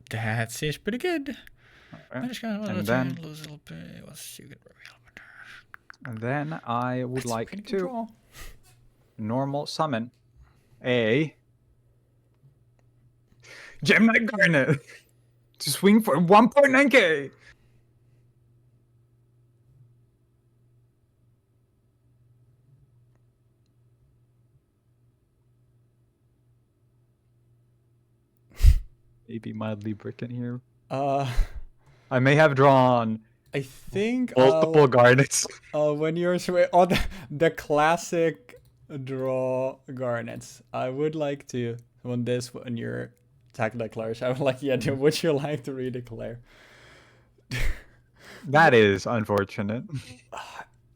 A: That seems pretty good.
B: Okay. And then I would like to normal summon a Gemini Garnet to swing for 1.9k. Maybe mildly bricken here. I may have drawn
A: I think
B: multiple garnets.
A: When you're on the classic draw garnets, I would like to on this when you're attack declaration. I would like, yeah, would you like to redeclare?
B: That is unfortunate.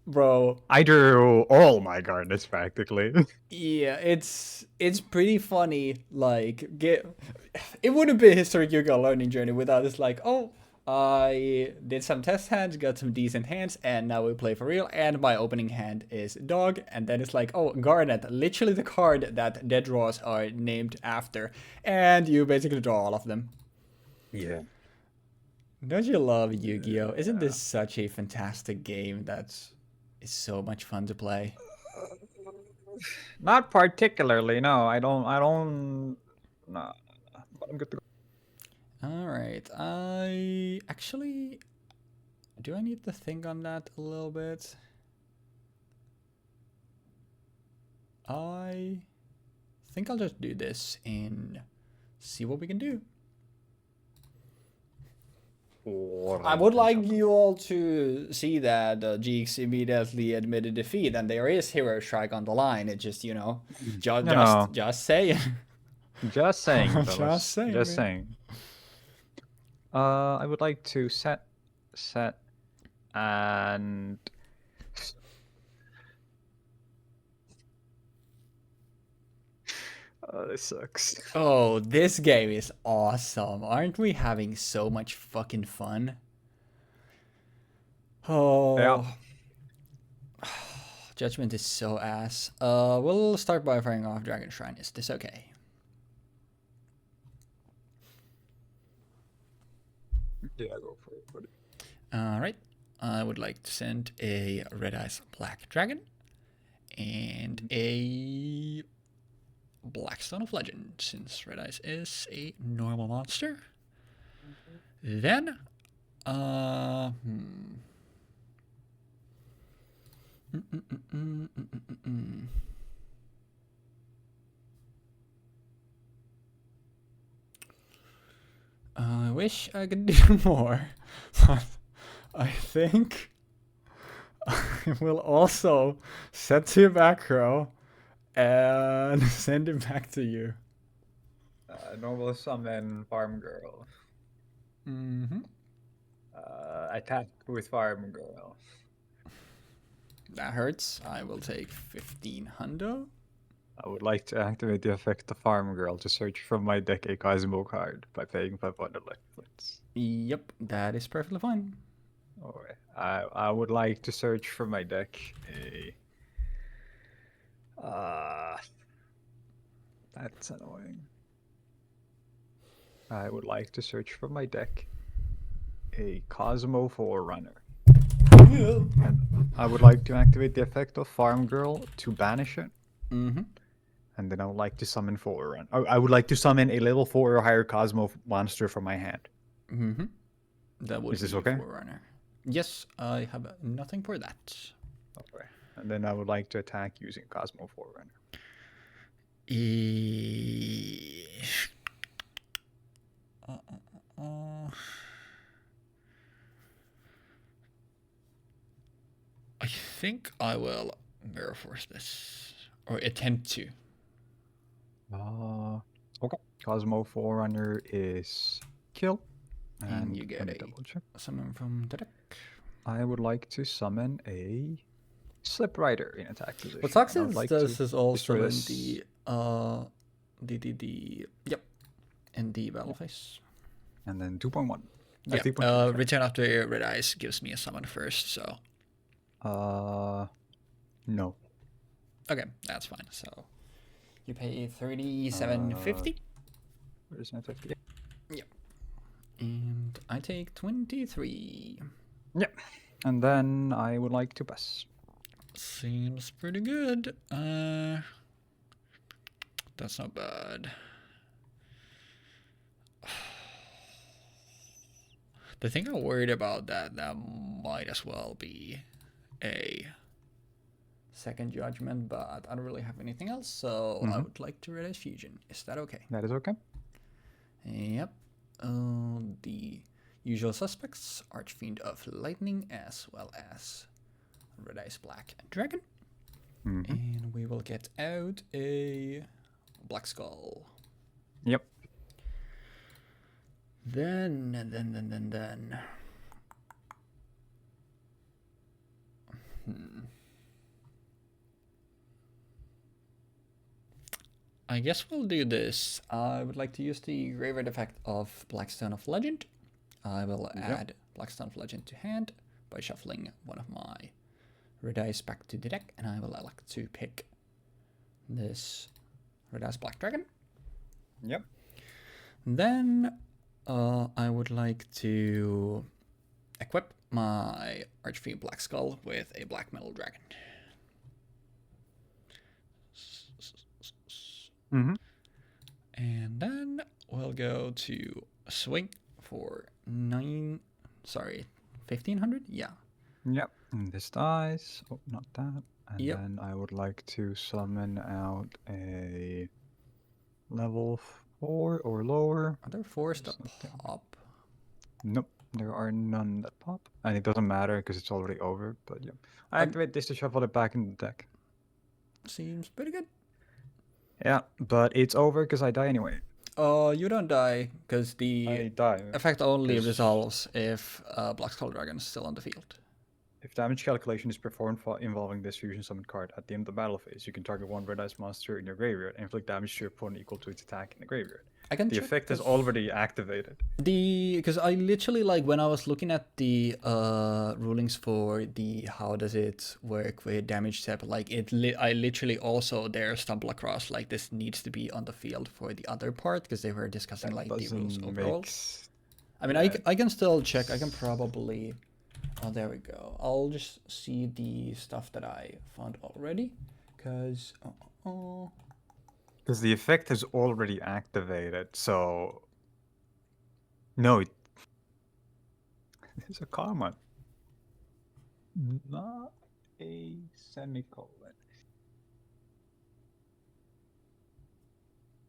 A: Bro,
B: I drew all my garnets practically.
A: Yeah, it's pretty funny. Like, it wouldn't be a historic Yu-Gi-Oh learning journey without this. Like, oh, I did some test hands, got some decent hands, and now we play for real. And my opening hand is dog, and then it's like, oh, Garnet, literally the card that dead draws are named after, and you basically draw all of them.
B: Yeah.
A: Don't you love Yu-Gi-Oh? Isn't this such a fantastic game that's so much fun to play?
B: Not particularly. No, I don't. No, but I'm good to go.
A: All right. I actually, do I need to think on that a little bit? I think I'll just do this and see what we can do. I would like you all to see that Jeexx immediately admitted defeat, and there is Hero Strike on the line. It just, just saying.
B: Just saying, fellas.
A: Just saying.
B: I would like to set, and this sucks.
A: Oh, this game is awesome. Aren't we having so much fucking fun? Oh.
B: Yeah.
A: Judgment is so ass. We'll start by firing off Dragon Shrine. Is this okay?
B: Yeah, go for it, buddy.
A: Alright. I would like to send a Red Eyes Black Dragon and a Blackstone of Legend, since Red Eyes is a normal monster. Then, I wish I could do more, but I think I will also set to your back row and send it back to you.
B: Normal summon Farm Girl. Attack with Farm Girl.
A: That hurts. I will take 1500.
B: I would like to activate the effect of Farm Girl to search from my deck a Kozmo card by paying 500 life points.
A: Yep, that is perfectly fine.
B: Alright. I would like to search from my deck a... That's annoying. I would like to search from my deck a Kozmo Forerunner. And I would like to activate the effect of Farm Girl to banish it. And then I would like to summon Forerunner. I would like to summon a level 4 or higher Kozmo monster from my hand.
A: That would
B: Is this
A: be
B: okay?
A: Forerunner. Yes, I have nothing for that.
B: Okay. And then I would like to attack using Kozmo Forerunner.
A: I think I will Mirror Force this, or attempt to.
B: Okay. Kozmo Forerunner is kill.
A: And you get
B: let me
A: a
B: double check.
A: summon from the deck.
B: I would like to summon a Slip Rider in attack position.
A: What sucks
B: and I would
A: is
B: like
A: this
B: to
A: is also
B: destroy
A: in
B: this.
A: yep, in the battle phase.
B: And then 2.1.
A: Yeah,
B: 3.2.
A: return after red eyes gives me a summon first, so.
B: No.
A: Okay, that's fine. So you pay 37.50.
B: Where's my 50?
A: Yep. And I take 23.
B: Yeah. And then I would like to pass.
A: Seems pretty good. That's not bad. The thing I'm worried about that might as well be a second judgment, but I don't really have anything else, so I would like to Red Fusion. Is that okay?
B: That is okay.
A: Yep. The usual suspects, Archfiend of Lightning, as well as Red Eyes Black Dragon. And we will get out a Black Skull.
B: Yep.
A: Then. I guess we'll do this. I would like to use the graveyard effect of Blackstone of Legend. I will add Blackstone of Legend to hand by shuffling one of my red eyes back to the deck, and I will elect to pick this Red Eyes Black Dragon.
B: Yep.
A: Then I would like to equip my Archfiend Black Skull with a Black Metal Dragon. And then we'll go to swing for 1,500? Yeah.
B: Yep. And this dies. Oh, not that. And then I would like to summon out a level 4 or lower.
A: Are there 4s that pop?
B: Nope. There are none that pop. And it doesn't matter because it's already over. But yeah. I activate this to shuffle it back in the deck.
A: Seems pretty good.
B: Yeah, but it's over because I die anyway.
A: You don't die because the effect only resolves if Black Skull Dragon is still on the field.
B: If damage calculation is performed involving this fusion summon card at the end of the battle phase, you can target one red eyes monster in your graveyard and inflict damage to your opponent equal to its attack in the graveyard. The effect is already activated.
A: Because I literally, like, when I was looking at the rulings for the how does it work with damage step, like I literally also there stumble across like this needs to be on the field for the other part because they were discussing like the rules overall. I mean, I can still check. I can probably. Oh, there we go. I'll just see the stuff that I found already, because
B: the effect is already activated. So no, it's a comma, not a semicolon.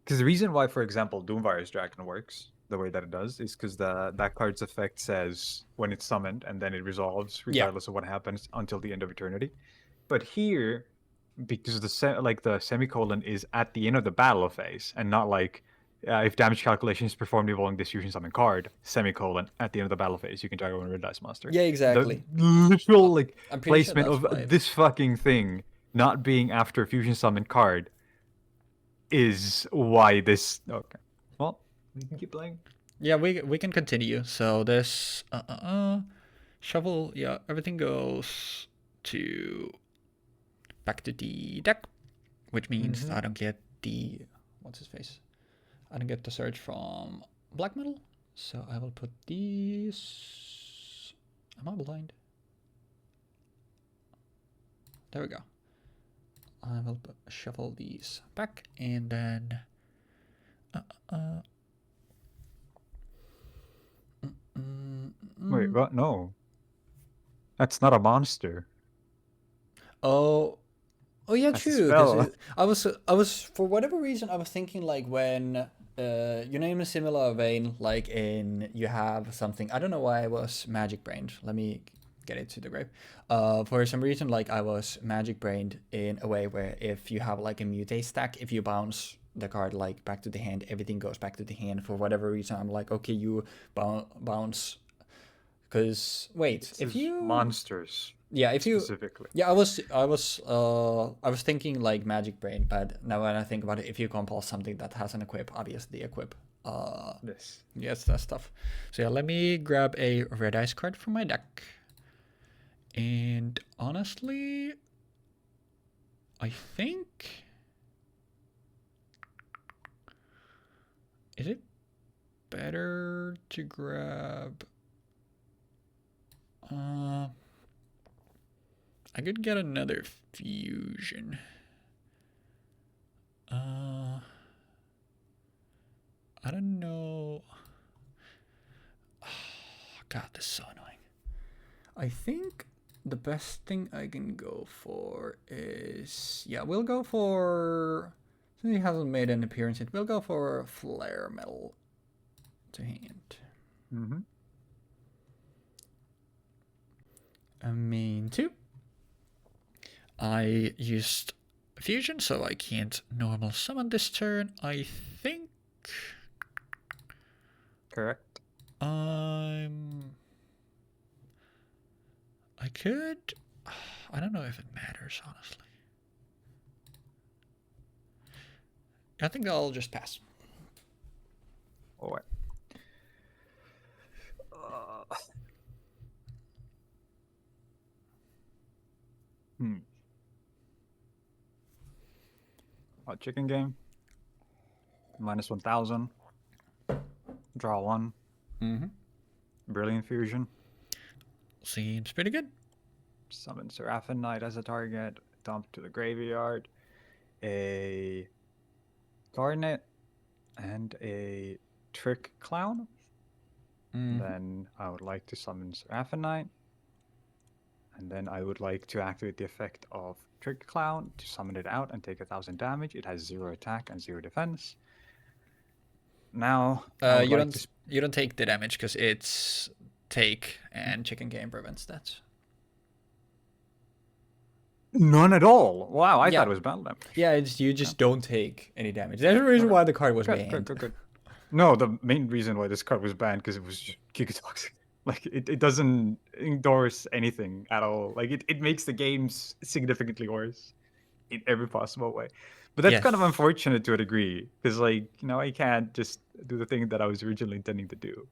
B: Because the reason why, for example, Doomvirus Dragon works the way that it does is because that card's effect says when it's summoned and then it resolves regardless of what happens until the end of eternity. But here, because the semicolon is at the end of the battle phase and not like if damage calculation is performed involving this fusion summon card, semicolon at the end of the battle phase, you can target one red dice monster.
A: Yeah, exactly.
B: The literal like placement of this fucking thing not being after a fusion summon card is why this. Okay. Well, we can keep playing.
A: Yeah, we can continue. So this shuffle, yeah, everything goes to back to the deck, which means I don't get the what's his face. I don't get the search from black metal. So I will put these. Am I blind? There we go. I will shuffle these back and then
B: Wait, what? No. That's not a monster.
A: Oh yeah,
B: That's
A: true. I was for whatever reason I was thinking like when you name a similar vein like in you have something. I don't know why I was magic brained. Let me get it to the grave. For some reason like I was magic brained in a way where if you have like a mutate stack, if you bounce the card like back to the hand, everything goes back to the hand for whatever reason. I'm like, okay, you bounce. Because wait,
B: It's
A: if you
B: monsters,
A: yeah, if you
B: specifically.
A: yeah, I was thinking like Magic Brain, but now when I think about it, if you compile something that has an equip, obviously equip.
B: This.
A: Yes, that stuff. So yeah, let me grab a red ice card from my deck. And honestly, I think, is it better to grab? I could get another fusion. I don't know. Oh, God, this is so annoying. I think the best thing I can go for is, yeah, we'll go for, since he hasn't made an appearance yet, we'll go for Flare Metal to hand.
B: Mm-hmm.
A: Main 2. I used fusion, so I can't normal summon this turn. I think
B: Correct.
A: I could. I don't know if it matters, honestly. I think I'll just pass.
B: All right. Chicken game. Minus 1,000. Draw 1.
A: Mm-hmm.
B: Brilliant Fusion.
A: Seems pretty good.
B: Summon Seraphim Knight as a target. Dump to the graveyard. A Garnet. And a Trick Clown.
A: Mm-hmm.
B: Then I would like to summon Seraphim Knight. And then I would like to activate the effect of Trick Clown to summon it out and take 1,000 damage. It has 0 attack and 0 defense. Now,
A: you don't take the damage because it's take and chicken game prevents that.
B: None at all. Wow, I thought it was battle damage.
A: Yeah, you just don't take any damage. There's a reason why the card was banned.
B: Good. No, the main reason why this card was banned because it was just Giga-toxic. Like it doesn't endorse anything at all. Like it makes the games significantly worse in every possible way. But that's kind of unfortunate to a degree because like I can't just do the thing that I was originally intending to do.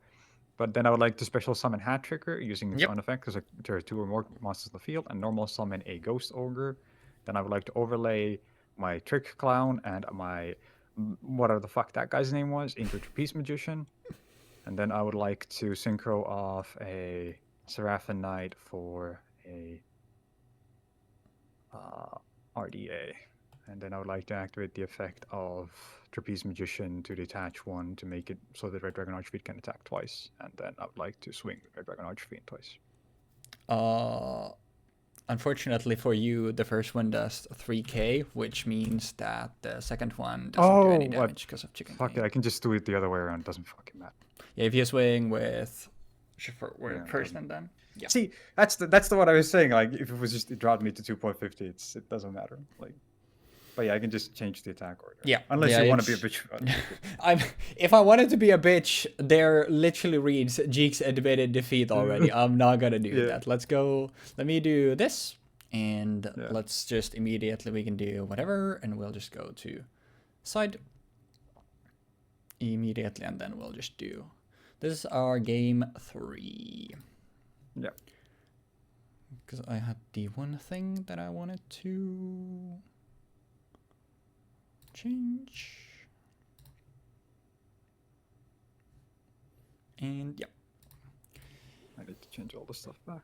B: But then I would like to special summon Hat Tricker using its own effect because there are 2 or more monsters in the field, and normal summon a Ghost Ogre. Then I would like to overlay my Trick Clown and my whatever the fuck that guy's name was into Trapeze Magician. And then I would like to synchro off a Seraphim Knight for a RDA. And then I would like to activate the effect of Trapeze Magician to detach 1 to make it so that Red Dragon Archfiend can attack twice. And then I would like to swing Red Dragon Archfiend twice.
A: Unfortunately for you, the first one does 3k, which means that the second one doesn't do any damage because of chicken.
B: Fuck it, I can just do it the other way around. It doesn't fucking matter.
A: Yeah, if you swing with first and then. Yeah.
B: See, that's the what I was saying. Like, if it was just it dropped me to 2.50, it doesn't matter. Like, but yeah, I can just change the attack order.
A: Yeah.
B: Unless you want to be a bitch.
A: If I wanted to be a bitch, there literally reads Jeexx admitted defeat already. I'm not gonna do that. Let's go. Let me do this, and let's just immediately we can do whatever, and we'll just go to side immediately, and then we'll just do. This is our game 3.
B: Yeah.
A: Because I had the one thing that I wanted to change. And yeah.
B: I need to change all the stuff back.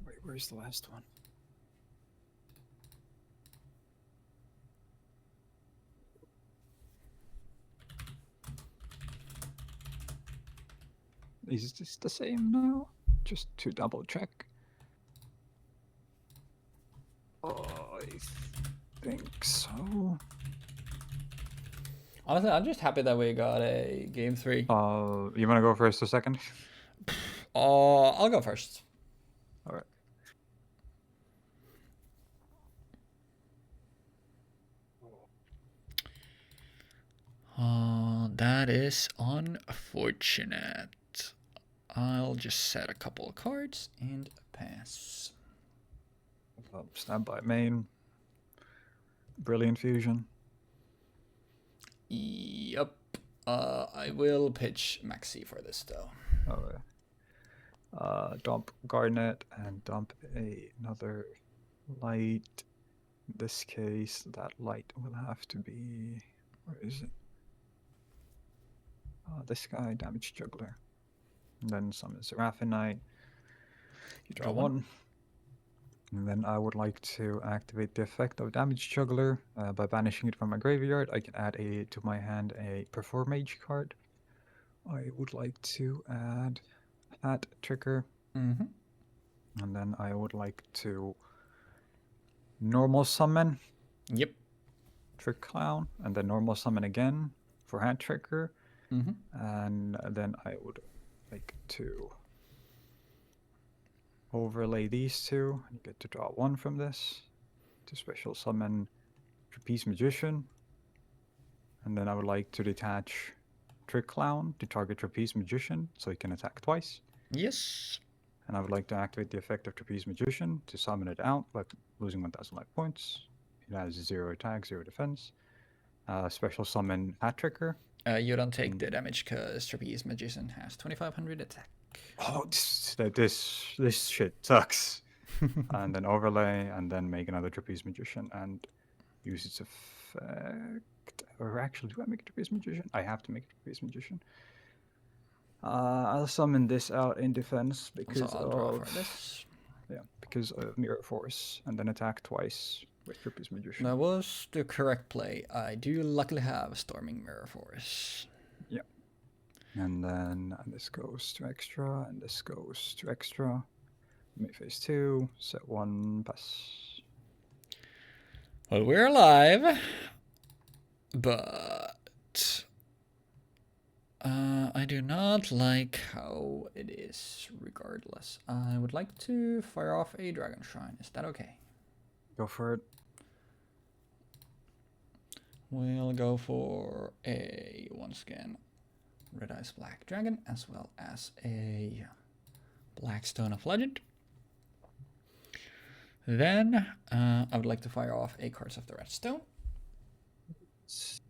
B: Wait, where's the last one? Is this the same now? Just to double check. Oh, I think so.
A: Honestly, I'm just happy that we got a game 3.
B: You want to go first or second?
A: I'll go first.
B: All right.
A: That is unfortunate. I'll just set a couple of cards and pass.
B: Stand by main. Brilliant Fusion.
A: Yep. I will pitch Maxi for this though.
B: Okay. Dump Garnet and dump another light. In this case, that light will have to be. Where is it? This guy, Damage Juggler. And then summon Seraphinite. You draw one. And then I would like to activate the effect of Damage Juggler by banishing it from my graveyard. I can add to my hand a Perform Mage card. I would like to add Hat Trigger.
A: Mm-hmm.
B: And then I would like to normal summon.
A: Yep.
B: Trick Clown. And then normal summon again for Hat Trigger.
A: Mm-hmm.
B: And then I would like to overlay these two. You get to draw one from this. To special summon Trapeze Magician. And then I would like to detach Trick Clown to target Trapeze Magician so he can attack twice.
A: Yes.
B: And I would like to activate the effect of Trapeze Magician to summon it out, like losing 1000 life points. It has 0 attack, 0 defense. Special summon Hat Trigger.
A: You don't take the damage because Trapeze Magician has 2500 attack.
B: Oh, this shit sucks. And then overlay, and then make another Trapeze Magician and use its effect. Or actually, do I make a Trapeze Magician? I have to make a Trapeze Magician. I'll summon this out in defense because
A: Also, I'll draw for this.
B: Yeah, because of Mirror Force, and then attack twice with Trapeze Magician.
A: That was the correct play. I do luckily have Storming Mirror Force.
B: Yeah. And then this goes to extra, and this goes to extra. Make phase 2, set 1, pass.
A: Well, we're alive, but I do not like how it is regardless. I would like to fire off a Dragon Shrine. Is that okay?
B: Go for it.
A: We'll go for a, once again, Red Eyes Black Dragon, as well as a Black Stone of Legend. Then I would like to fire off a Cards of the Red Stone. Is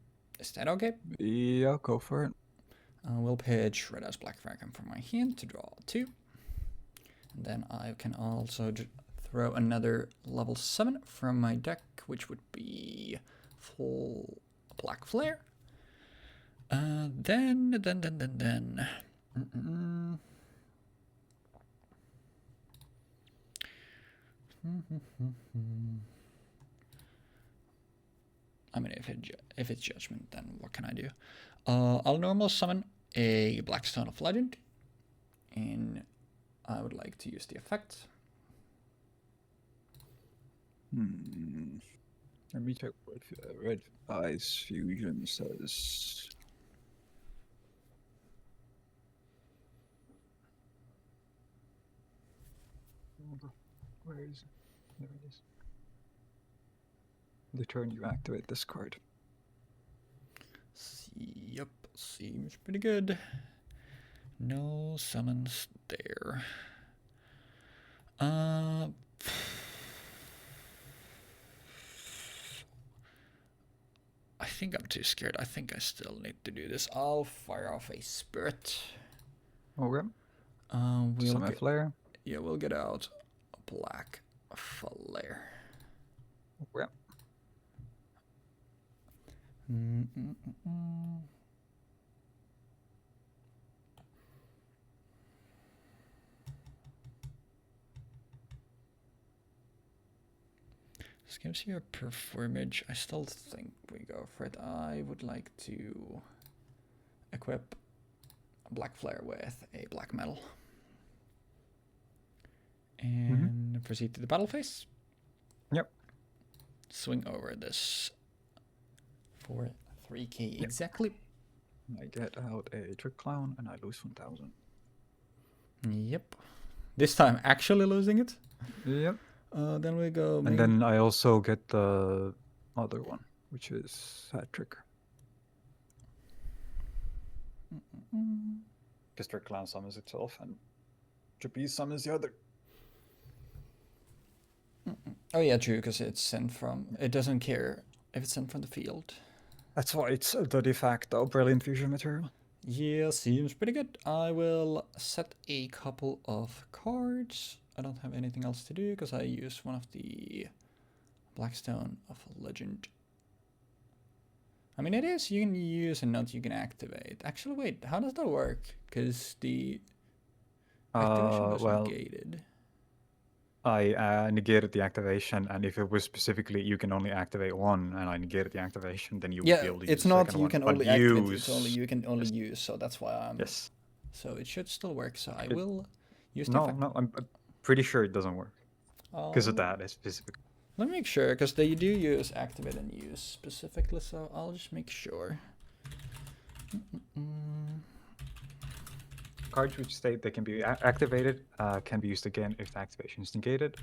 A: that okay?
B: Yeah, go for it.
A: We'll pitch Red Eyes Black Dragon from my hand to draw 2. And then I can also throw another level 7 from my deck, which would be full Black Flare. Then. I mean, if it's Judgment, then what can I do? I'll normal summon a Black Stone of Legend, and I would like to use the effect.
B: Let me check what Red Eyes Fusion says. Where is it? There it is. The turn you activate this card.
A: Yep, seems pretty good. No summons there. I think I'm too scared. I think I still need to do this. I'll fire off a Spirit.
B: Okay.
A: We'll
B: Summon Flare.
A: Yeah, we'll get out a Black Flare.
B: Okay.
A: This gives you a performage. I still think we go for it. I would like to equip a Black Flare with a Black Metal. And proceed to the battle phase.
B: Yep.
A: Swing over this for 3k exactly.
B: I get out a Trick Clown and I lose 1000.
A: Yep. This time actually losing it.
B: Yep.
A: Then we go.
B: And then I also get the other one, which is Hat Trigger. Because Trick Clown summons itself and Trapeze summons the other.
A: Oh yeah, true, because it's sent from... It doesn't care if it's sent from the field.
B: That's why it's the de facto Brilliant Fusion material.
A: Yeah, seems pretty good. I will set a couple of cards. I don't have anything else to do because I use one of the Blackstone of Legend. I mean, it is you can use and not you can activate. Actually, wait, how does that work? Because the activation was negated.
B: I negated the activation, and if it was specifically you can only activate one, and I negated the activation, then you would be able to use
A: it's
B: the
A: not
B: second
A: you
B: one.
A: can
B: But
A: only activate. It's only you can only use. So that's why I'm.
B: Yes.
A: So it should still work. So I will use the
B: No,
A: effect.
B: no, I'm pretty sure it doesn't work because of that specific.
A: Let me make sure, because they do use activate and use specifically. So I'll just make sure.
B: Cards which state they can be activated can be used again if the activation is negated.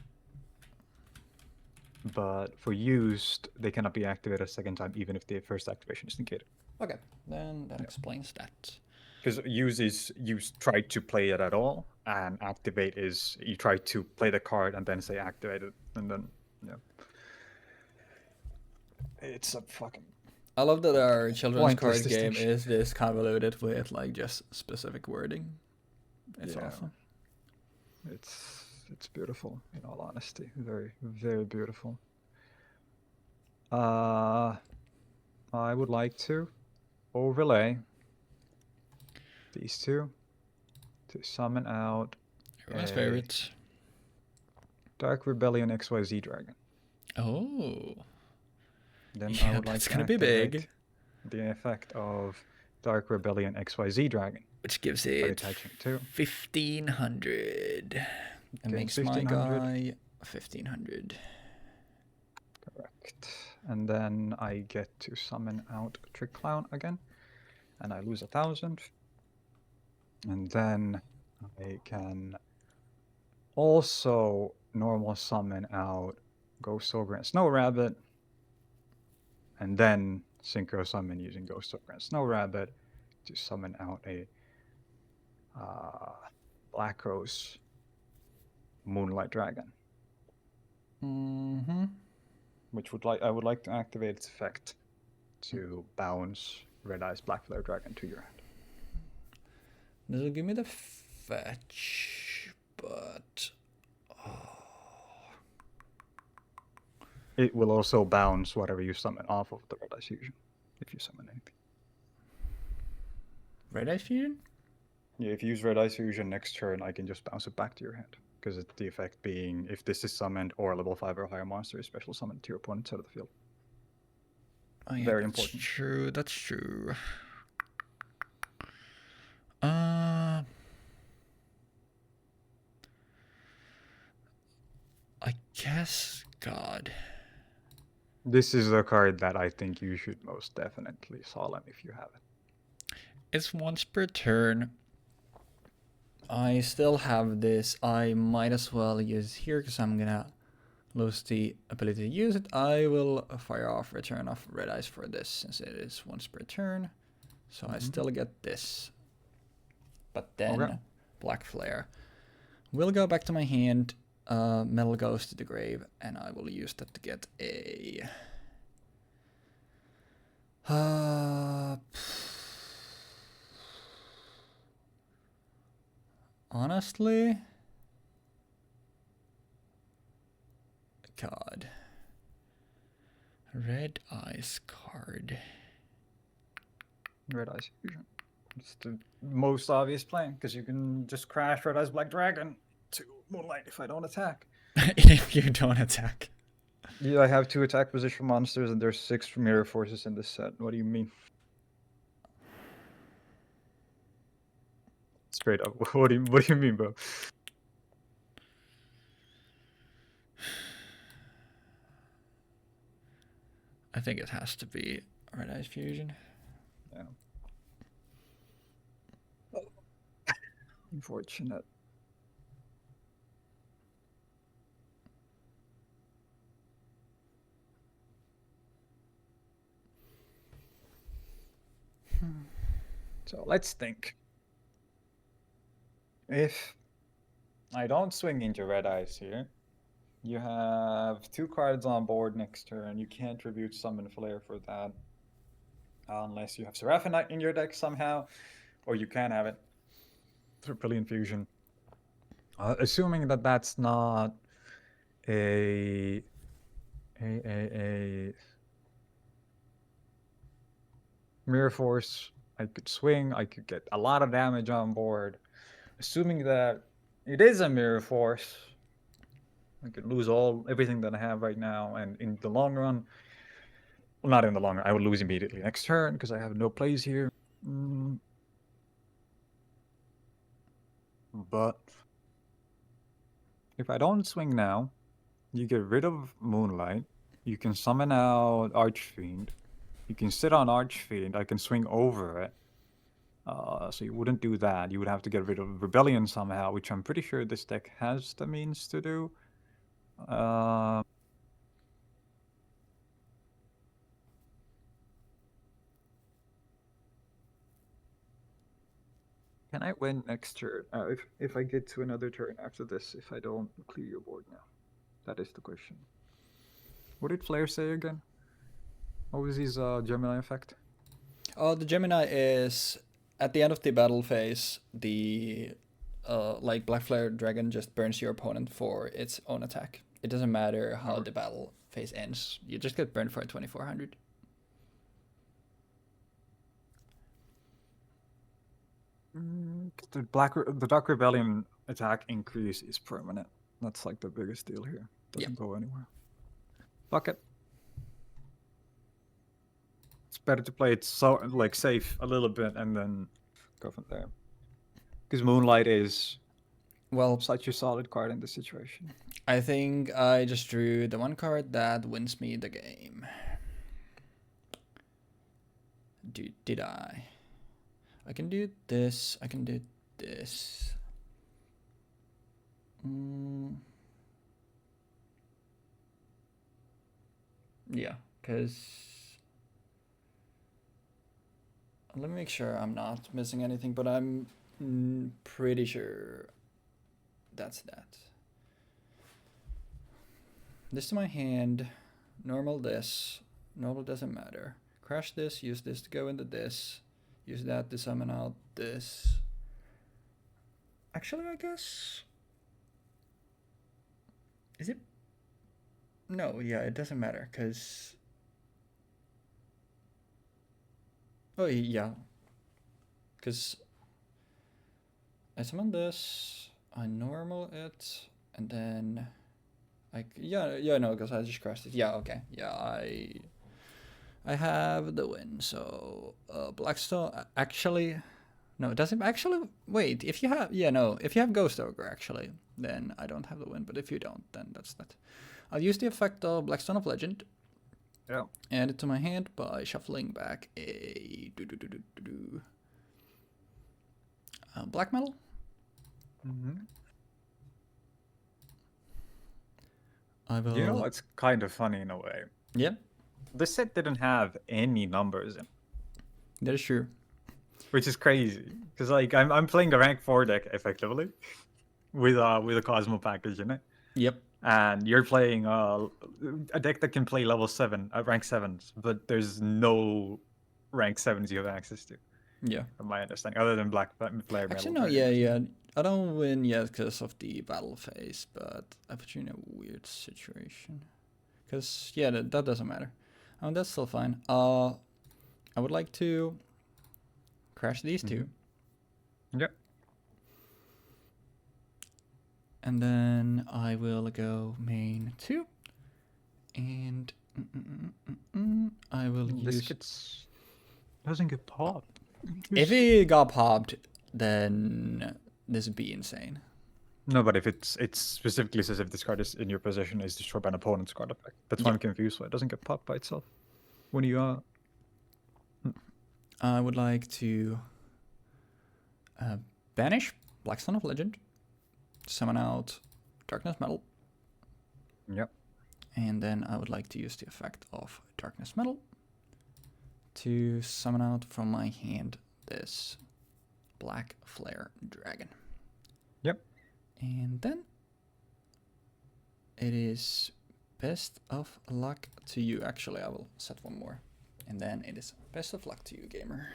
B: But for used, they cannot be activated a second time, even if the first activation is negated.
A: Okay, then that explains that.
B: Because use is you try to play it at all, and activate is you try to play the card and then say activate it, and then it's a fucking.
A: I love that our children's card game is this convoluted with like just specific wording. It's awesome.
B: It's beautiful, in all honesty. Very, very beautiful. I would like to overlay these two to summon out
A: everyone's favorite
B: Dark Rebellion XYZ Dragon.
A: Oh.
B: Then
A: yeah,
B: I would like
A: to gonna be big.
B: The effect of Dark Rebellion XYZ Dragon,
A: which gives it 1500. It makes 1500. My guy 1500.
B: Correct. And then I get to summon out Trick Clown again, and I lose 1000. And then I can also normal summon out Ghost Ogre and Snow Rabbit, and then synchro summon using Ghost Ogre and Snow Rabbit to summon out a Black Rose Moonlight Dragon. Which I would like to activate its effect to bounce Red Eyes Black Flare Dragon to your hand.
A: This will give me the fetch, but
B: it will also bounce whatever you summon off of the Red Eyes Fusion, if you summon anything.
A: Red Eyes Fusion?
B: Yeah, if you use Red Eyes Fusion next turn, I can just bounce it back to your hand. Because it's the effect being, if this is summoned or a level 5 or higher monster is special summoned to your opponent's side of the field.
A: Oh, yeah,
B: very important.
A: That's true. That's true. I guess, God.
B: This is the card that I think you should most definitely solemn if you have it.
A: It's once per turn. I still have this. I might as well use it here because I'm gonna lose the ability to use it. I will fire off Return of Red Eyes for this since it is once per turn. So I still get this. But then Black Flare will go back to my hand. Metal goes to the grave, and I will use that to get a... honestly, God, Red Eyes card.
B: Red Eyes Fusion. It's the most obvious plan because you can just crash Red Eyes Black Dragon to Moonlight if I don't attack.
A: If you don't attack.
B: Yeah, I have 2 attack position monsters and there's 6 mirror forces in this set. What do you mean? Straight up. What do you mean, bro?
A: I think it has to be Red Eyes Fusion.
B: Yeah. Unfortunate. So let's think. If I don't swing into red eyes here, you have 2 cards on board next turn. You can't tribute summon flare for that. Unless you have Seraphonite in your deck somehow, or you can have it through Brilliant Fusion. Assuming that that's not a Mirror Force, I could swing, I could get a lot of damage on board. Assuming that it is a Mirror Force, I could lose everything that I have right now, and in the long run, well, not in the long run, I would lose immediately next turn because I have no plays here. But if I don't swing now, you get rid of Moonlight. You can summon out Archfiend. You can sit on Archfiend. I can swing over it. So you wouldn't do that. You would have to get rid of Rebellion somehow, which I'm pretty sure this deck has the means to do. Can I win next turn? If I get to another turn after this, if I don't clear your board now? That is the question. What did Flair say again? What was his Gemini effect?
A: Oh, the Gemini is at the end of the battle phase, the like Black Flare Dragon just burns your opponent for its own attack. It doesn't matter how the battle phase ends. You just get burned for 2400.
B: The Dark Rebellion attack increase is permanent. That's like the biggest deal here. Doesn't go anywhere. Fuck it. It's better to play it so like safe a little bit and then go from there. Because Moonlight is such a solid card in this situation.
A: I think I just drew the one card that wins me the game. Did I? I can do this. I can do this. Yeah, because let me make sure I'm not missing anything, but I'm pretty sure that's that. This to my hand, normal this, normal doesn't matter. Crash this, use this to go into this, use that to summon out this. Actually, I guess, is it? No, yeah, it doesn't matter, because, oh yeah, because I summon this, I normal it, and then no, because I just crashed it. Yeah, okay, yeah, I have the win. So Blackstone actually, no, it doesn't actually. Wait, if you have if you have Ghost Ogre actually, then I don't have the win. But if you don't, then that's that. I'll use the effect of Blackstone of Legend.
B: Yeah.
A: Add it to my hand by shuffling back a black metal. I will.
B: You know, it's kind of funny in a way.
A: Yeah.
B: The set didn't have any numbers in.
A: That is true.
B: Which is crazy, because like I'm playing a rank 4 deck effectively, with a Kozmo package in it.
A: Yep.
B: And you're playing a deck that can play level 7, rank 7s, but there's no rank 7s you have access to.
A: Yeah.
B: From my understanding, other than Black Flare.
A: Actually, no, yeah. I don't win yet because of the battle phase, but I put you in a weird situation. Because, yeah, that doesn't matter. That's still fine. I would like to crash these two.
B: Yep.
A: And then I will go main 2. And I will use...
B: doesn't get popped.
A: If it got popped, then this would be insane.
B: No, but if it specifically says if this card is in your possession is destroyed by an opponent's card effect. That's why I'm confused why it doesn't get popped by itself. When you
A: I would like to banish Blackstone of Legend, summon out Darkness Metal.
B: Yep.
A: And then I would like to use the effect of Darkness Metal to summon out from my hand this. Black Flare Dragon.
B: Yep.
A: And then it is best of luck to you. Actually, I will set one more. And then it is best of luck to you, gamer.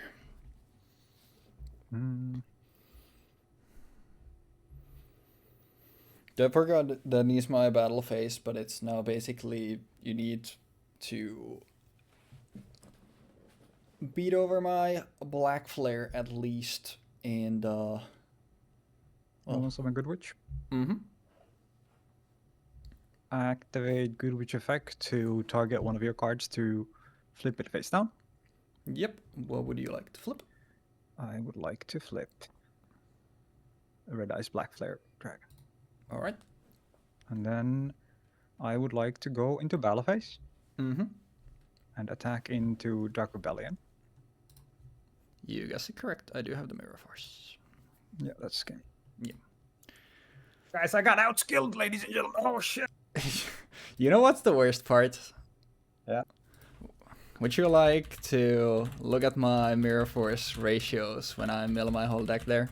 A: I forgot that is my battle phase, but it's now basically you need to beat over my Black Flare at least, and
B: Normal summon Good Witch.
A: Mm-hmm.
B: Activate Good Witch effect to target one of your cards to flip it face down.
A: Yep. What would you like to flip?
B: I would like to flip a Red Eyes Black Flare Dragon.
A: All right.
B: And then I would like to go into battle phase.
A: Mm-hmm.
B: And attack into Dark Rebellion.
A: You guessed it correct. I do have the Mirror Force.
B: Yeah, that's scary.
A: Yeah.
B: Guys, I got outskilled, ladies and gentlemen. Oh, shit.
A: You know what's the worst part?
B: Yeah.
A: Would you like to look at my Mirror Force ratios when I mill my whole deck there?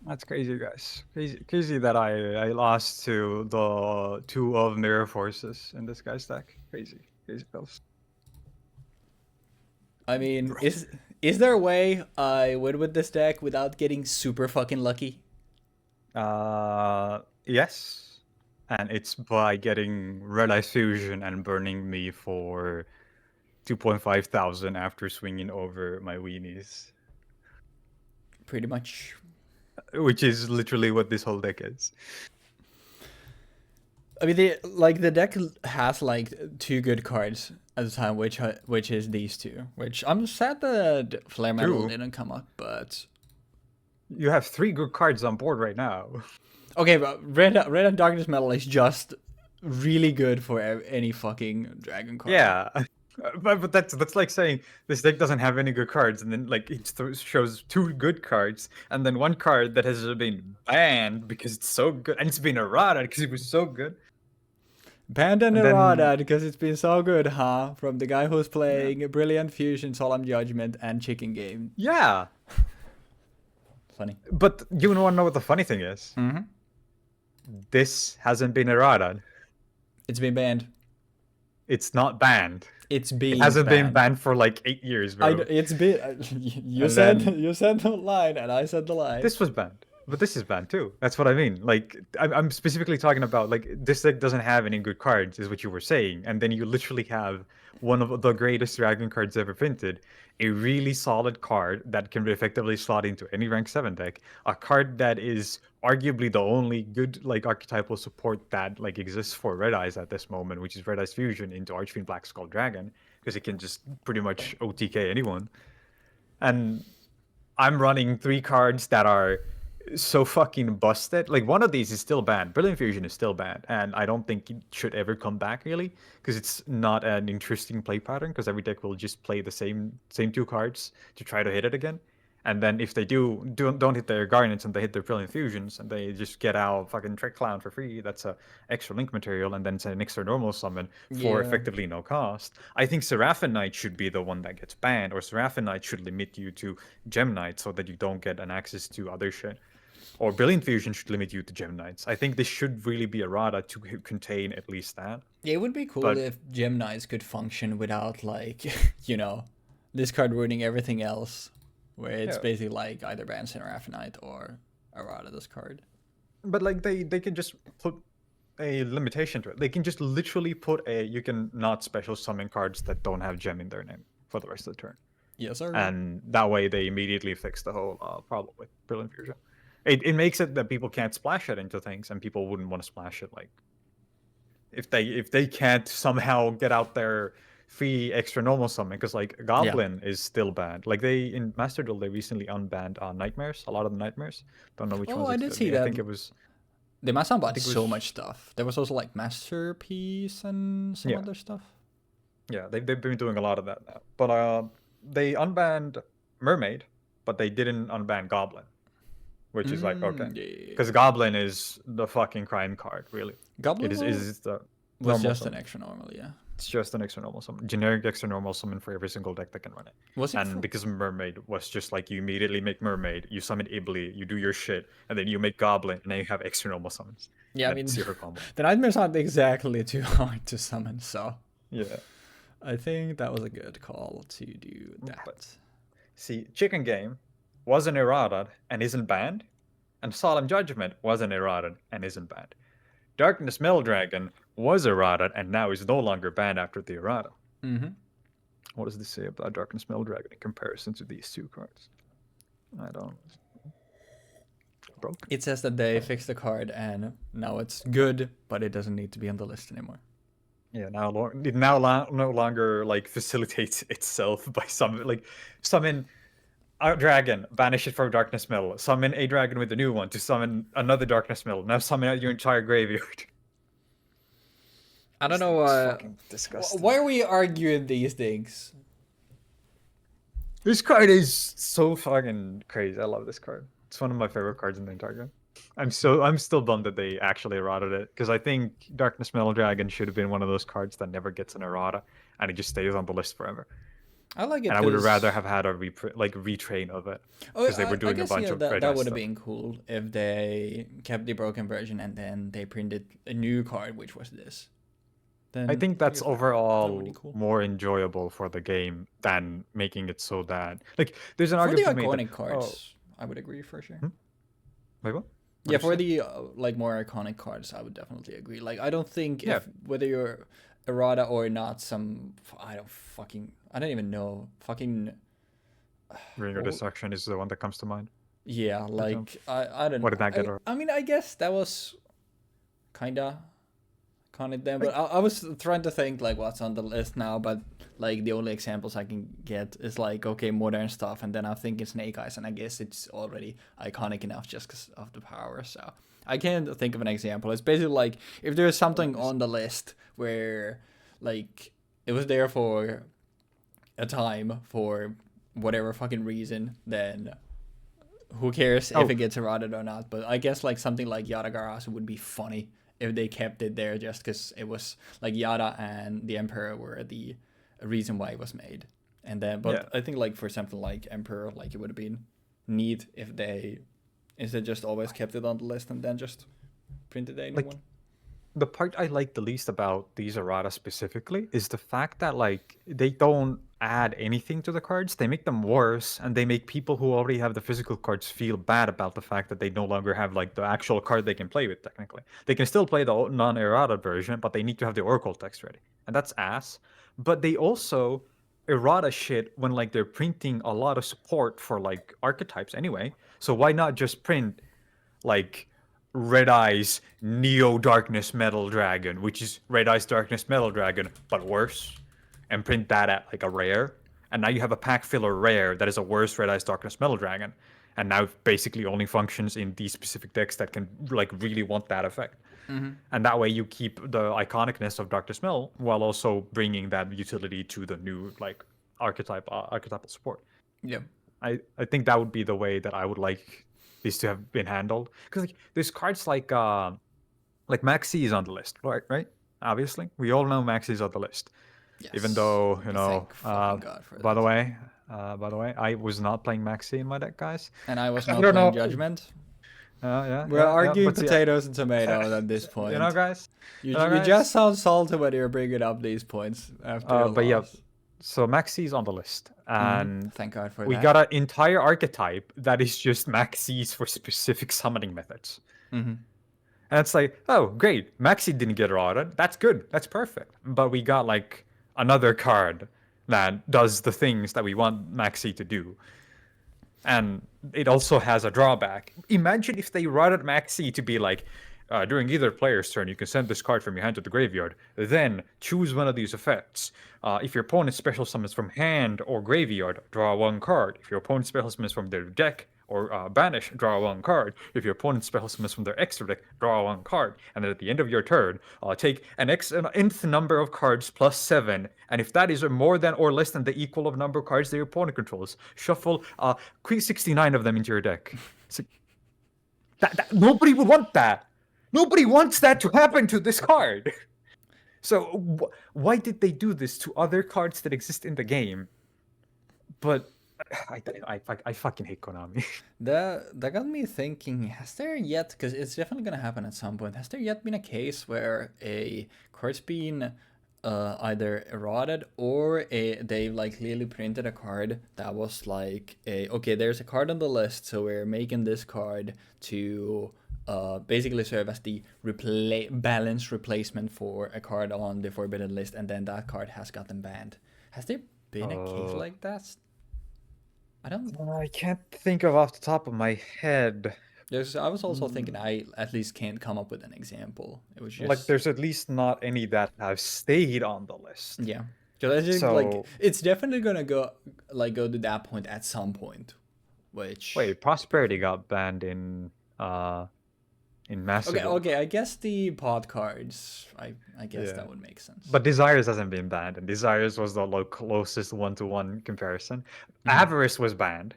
B: That's crazy, guys. Crazy that I lost to the 2 of Mirror Forces in this guy's deck. Crazy pills.
A: I mean, is there a way I win with this deck without getting super fucking lucky?
B: Yes. And it's by getting Red Eye Fusion and burning me for 2,500 after swinging over my weenies.
A: Pretty much.
B: Which is literally what this whole deck is.
A: I mean, the deck has like 2 good cards at the time, which is these 2. Which I'm sad that Flare Metal didn't come up, but
B: you have 3 good cards on board right now.
A: Okay, but Red and Darkness Metal is just really good for any fucking dragon card.
B: Yeah, but that's like saying this deck doesn't have any good cards, and then like it shows 2 good cards, and then 1 card that has been banned because it's so good, and it's been errata because it was so good.
A: Banned and errata because it's been so good, huh? From the guy who's playing Brilliant Fusion, Solemn Judgment, and Chicken Game.
B: Yeah.
A: Funny.
B: But you want to know what the funny thing is?
A: Mm-hmm.
B: This hasn't been errata.
A: It's been banned.
B: It's not banned.
A: It's been.
B: It hasn't been banned for like 8 years, bro.
A: It's been. You said the line, and I said the line.
B: This was banned, but this is banned too. That's what I mean. Like I'm specifically talking about like this deck doesn't have any good cards, is what you were saying, and then you literally have one of the greatest dragon cards ever printed, a really solid card that can effectively slot into any rank 7 deck, a card that is arguably the only good like archetypal support that like exists for Red Eyes at this moment, which is Red Eyes Fusion into Archfiend Black Skull Dragon, because it can just pretty much OTK anyone. And I'm running 3 cards that are so fucking busted. Like one of these is still banned. Brilliant Fusion is still banned, and I don't think it should ever come back really, because it's not an interesting play pattern. Because every deck will just play the same 2 cards to try to hit it again, and then if they don't hit their Garnets and they hit their Brilliant Fusions and they just get out fucking Trick Clown for free, that's a extra link material, and then it's an extra normal summon for effectively no cost. I think Seraphim Knight should be the one that gets banned, or Seraphim Knight should limit you to Gem Knight so that you don't get an access to other shit. Or Brilliant Fusion should limit you to Gem Knights. I think this should really be errata to contain at least that.
A: Yeah, it would be cool if Gem Knights could function without, like, this card ruining everything else. Where it's basically like either ban Seraphim Knight or errata this card.
B: But, like, they can just put a limitation to it. They can just literally put you can not special summon cards that don't have Gem in their name for the rest of the turn.
A: Yes, sir.
B: And that way they immediately fix the whole problem with Brilliant Fusion. It makes it that people can't splash it into things, and people wouldn't want to splash it. Like, if they can't somehow get out their free extra normal summon, because like Goblin is still banned. Like in Master Duel they recently unbanned Nightmares, a lot of the Nightmares. Don't know which ones.
A: I did see that.
B: I think it was.
A: They must have bought so much stuff. There was also like Masterpiece and some other stuff.
B: Yeah, they've been doing a lot of that now. But they unbanned Mermaid, but they didn't unban Goblin. Which is like, okay. Because Goblin is the fucking crime card, really.
A: Goblin
B: is the
A: was just an extra normal, yeah.
B: It's just an extra normal summon, generic extra normal summon for every single deck that can run it.
A: Was it?
B: And because Mermaid was just like you immediately make Mermaid, you summon Ibli, you do your shit, and then you make Goblin, and then you have extra normal summons.
A: Yeah, I
B: And
A: mean,
B: zero combo.
A: the nightmares aren't exactly too hard to summon, so
B: Yeah.
A: I think that was a good call to do that.
B: But see, Chicken Game wasn't errata and isn't banned, and Solemn Judgment wasn't errata and isn't banned. Darkness Dragon was errata and now is no longer banned after the errata.
A: Mm-hmm.
B: What does this say about Darkness Dragon in comparison to these two cards? I don't. Broke.
A: It says that they fixed the card and now it's good, but it doesn't need to be on the list anymore.
B: Yeah, now it no longer like facilitates itself by summon a dragon, banish it from Darkness Metal, summon a dragon with a new one to summon another Darkness Metal, now summon out your entire graveyard.
A: I don't know
B: fucking disgusting.
A: why are we arguing these things?
B: This card is so fucking crazy. I love this card. It's one of my favorite cards in the entire game. I'm still bummed that they actually errated it, because I think Darkness Metal Dragon should have been one of those cards that never gets an errata and it just stays on the list forever.
A: I like it.
B: And I would rather have had a retrain of it, because they were doing a bunch of
A: that would have been cool if they kept the broken version and then they printed a new card, which was this. Then
B: I think that's overall
A: really cool.
B: more enjoyable for the game than making it so that like there's an
A: For the
B: argument
A: iconic cards, I would agree for sure.
B: Wait, what?
A: Yeah, for the like more iconic cards, I would definitely agree. Like, I don't think if whether you're errata or not, I don't even know. Fucking
B: Ring of Destruction is the one that comes to mind.
A: yeah, like I don't know.
B: What did that get?
A: I mean, I guess that was kinda iconic then, but I was trying to think like what's on the list now, but like the only examples I can get is like, okay, modern stuff, and then I'm thinking Snake Eyes, and I guess it's already iconic enough just because of the power. So I can't think of an example. It's basically like if there's something on the list where like it was there for a time for whatever fucking reason, then who cares if it gets eroded or not? But I guess like something like Yada Garasu would be funny if they kept it there just because it was like Yada and the Emperor were the reason why it was made. And then, but I think like for something like Emperor, like it would have been neat if they instead just always kept it on the list and then just printed a new one.
B: The part I like the least about these errata specifically is the fact that like they don't add anything to the cards. They make them worse, and they make people who already have the physical cards feel bad about the fact that they no longer have like the actual card they can play with. Technically, they can still play the non-errata version, but they need to have the Oracle text ready, and that's ass. But they also errata shit when like they're printing a lot of support for like archetypes anyway. So why not just print like Red Eyes Neo Darkness Metal Dragon, which is Red Eyes Darkness Metal Dragon, but worse, and print that at like a rare, and now you have a pack filler rare that is a worse Red Eyes Darkness Metal Dragon, and now basically only functions in these specific decks that can like really want that effect. And that way you keep the iconicness of Darkness Metal while also bringing that utility to the new like archetypal support.
A: Yeah,
B: I think that would be the way that I would like these to have been handled, because like there's cards like Maxi is on the list, right? Obviously, we all know Maxi is on the list. Yes. Even though by the way, I was not playing Maxi in my deck, guys,
A: and I was not playing Judgment. We're arguing potatoes and tomatoes at this point.
B: You know, guys.
A: You just sound salty when you're bringing up these points after.
B: But yeah. So Maxi is on the list, and
A: thank God for that.
B: We got an entire archetype that is just Maxis for specific summoning methods. And it's like, oh, great, Maxi didn't get eroded. That's good. That's perfect. But we got like another card that does the things that we want Maxi to do. And it also has a drawback. Imagine if they eroded Maxi to be like, during either player's turn, you can send this card from your hand to the graveyard. Then choose one of these effects. If your opponent special summons from hand or graveyard, draw one card. If your opponent special summons from their deck or banish, draw one card. If your opponent special summons from their extra deck, draw one card. And then at the end of your turn, take an nth number of cards plus 7. And if that is more than or less than the equal of number of cards that your opponent controls, shuffle 69 of them into your deck. So, that nobody would want that. Nobody wants that to happen to this card. So why did they do this to other cards that exist in the game? But I fucking hate Konami.
A: That got me thinking, has there yet, because it's definitely going to happen at some point, has there yet been a case where a card's been either eroded or they like clearly printed a card that was like, okay, there's a card on the list, so we're making this card to basically serve as the balanced replacement for a card on the forbidden list, and then that card has gotten banned. Has there been a case like that? I don't.
B: I can't think of off the top of my head.
A: I was also thinking I at least can't come up with an example. It was
B: Like,
A: just
B: there's at least not any that have stayed on the list.
A: yeah, because I think like
B: So
A: it's definitely gonna go to that point at some point. Which
B: wait, Prosperity got banned in Massive.
A: okay, I guess the pod cards. I guess
B: Yeah.
A: that would make sense.
B: But Desires hasn't been banned, and Desires was the closest one-to-one comparison. Avarice was banned.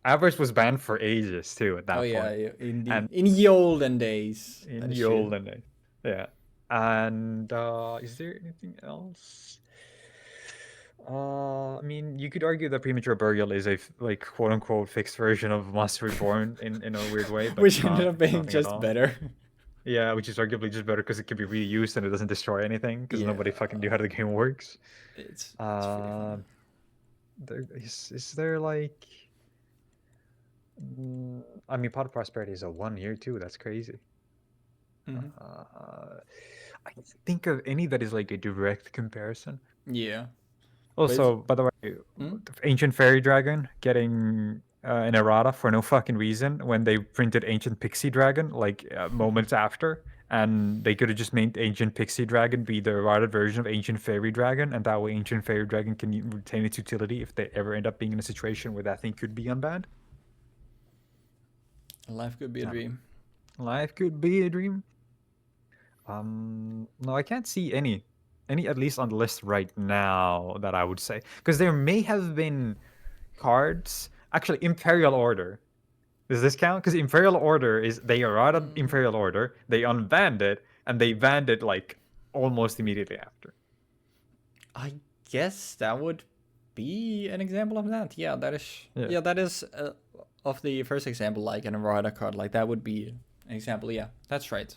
B: Avarice was banned for ages too at that
A: oh
B: point.
A: yeah, in
B: And
A: the olden days.
B: in
A: That is
B: the
A: true.
B: olden days. Yeah. And is there anything else? I mean, you could argue that Premature Burial is a like quote unquote fixed version of Monster Reborn in a weird way, but
A: Which ended up being
B: nothing at
A: just
B: all.
A: better.
B: Yeah, which is arguably just better because it can be reused and it doesn't destroy anything because nobody fucking knew how the game works.
A: It's pretty fun.
B: Is there like I mean, Pot of Prosperity is a 1 year too. That's crazy. I can't think of any that is like a direct comparison.
A: Yeah.
B: Also, by the way, Ancient Fairy Dragon getting an errata for no fucking reason when they printed Ancient Pixie Dragon like moments after, and they could have just made Ancient Pixie Dragon be the errata version of Ancient Fairy Dragon, and that way Ancient Fairy Dragon can retain its utility if they ever end up being in a situation where that thing could be unbanned.
A: Life could be a dream.
B: Life could be a dream. No, I can't see any at least on the list right now that I would say, because there may have been cards. Actually, Imperial Order. Does this count? Because Imperial Order is they errata Imperial Order, they unbanned it, and they banned it like almost immediately after.
A: I guess that would be an example of that. Yeah, that is. Yeah, that is of the first example, like an errata card. Like that would be an example. Yeah, that's right.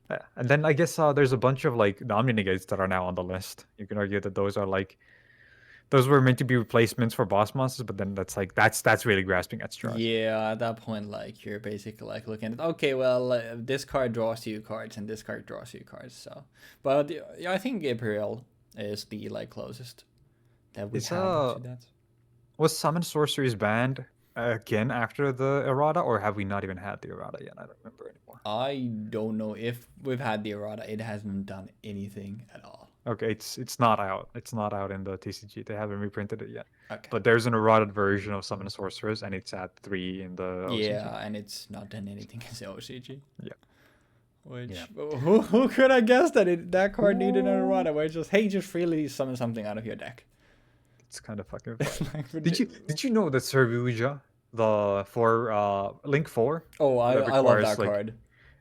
B: Yeah. And then I guess there's a bunch of like Omni-Negates that are now on the list. You can argue that those are like those were meant to be replacements for boss monsters, but then that's really grasping at straws.
A: Yeah, at that point, like you're basically like looking at okay, well, this card draws you cards and this card draws you cards. So, but yeah, I think Imperial is the like closest that we have to that.
B: Was Summon Sorceries banned again after the errata, or have we not even had the errata yet? I don't remember anymore.
A: I don't know if we've had the errata. It hasn't done anything at all.
B: Okay, it's not out. It's not out in the TCG. They haven't reprinted it yet.
A: Okay.
B: But there's an errated version of Summon Sorcerers, and it's at 3 in the OCG.
A: Yeah, and it's not done anything in the OCG.
B: Yeah.
A: Which who could have guessed that that card needed an errata? Where it's just just freely summon something out of your deck.
B: It's kind of fucking fun. Did you know that Servuja, the for Link 4?
A: Oh, I love that card.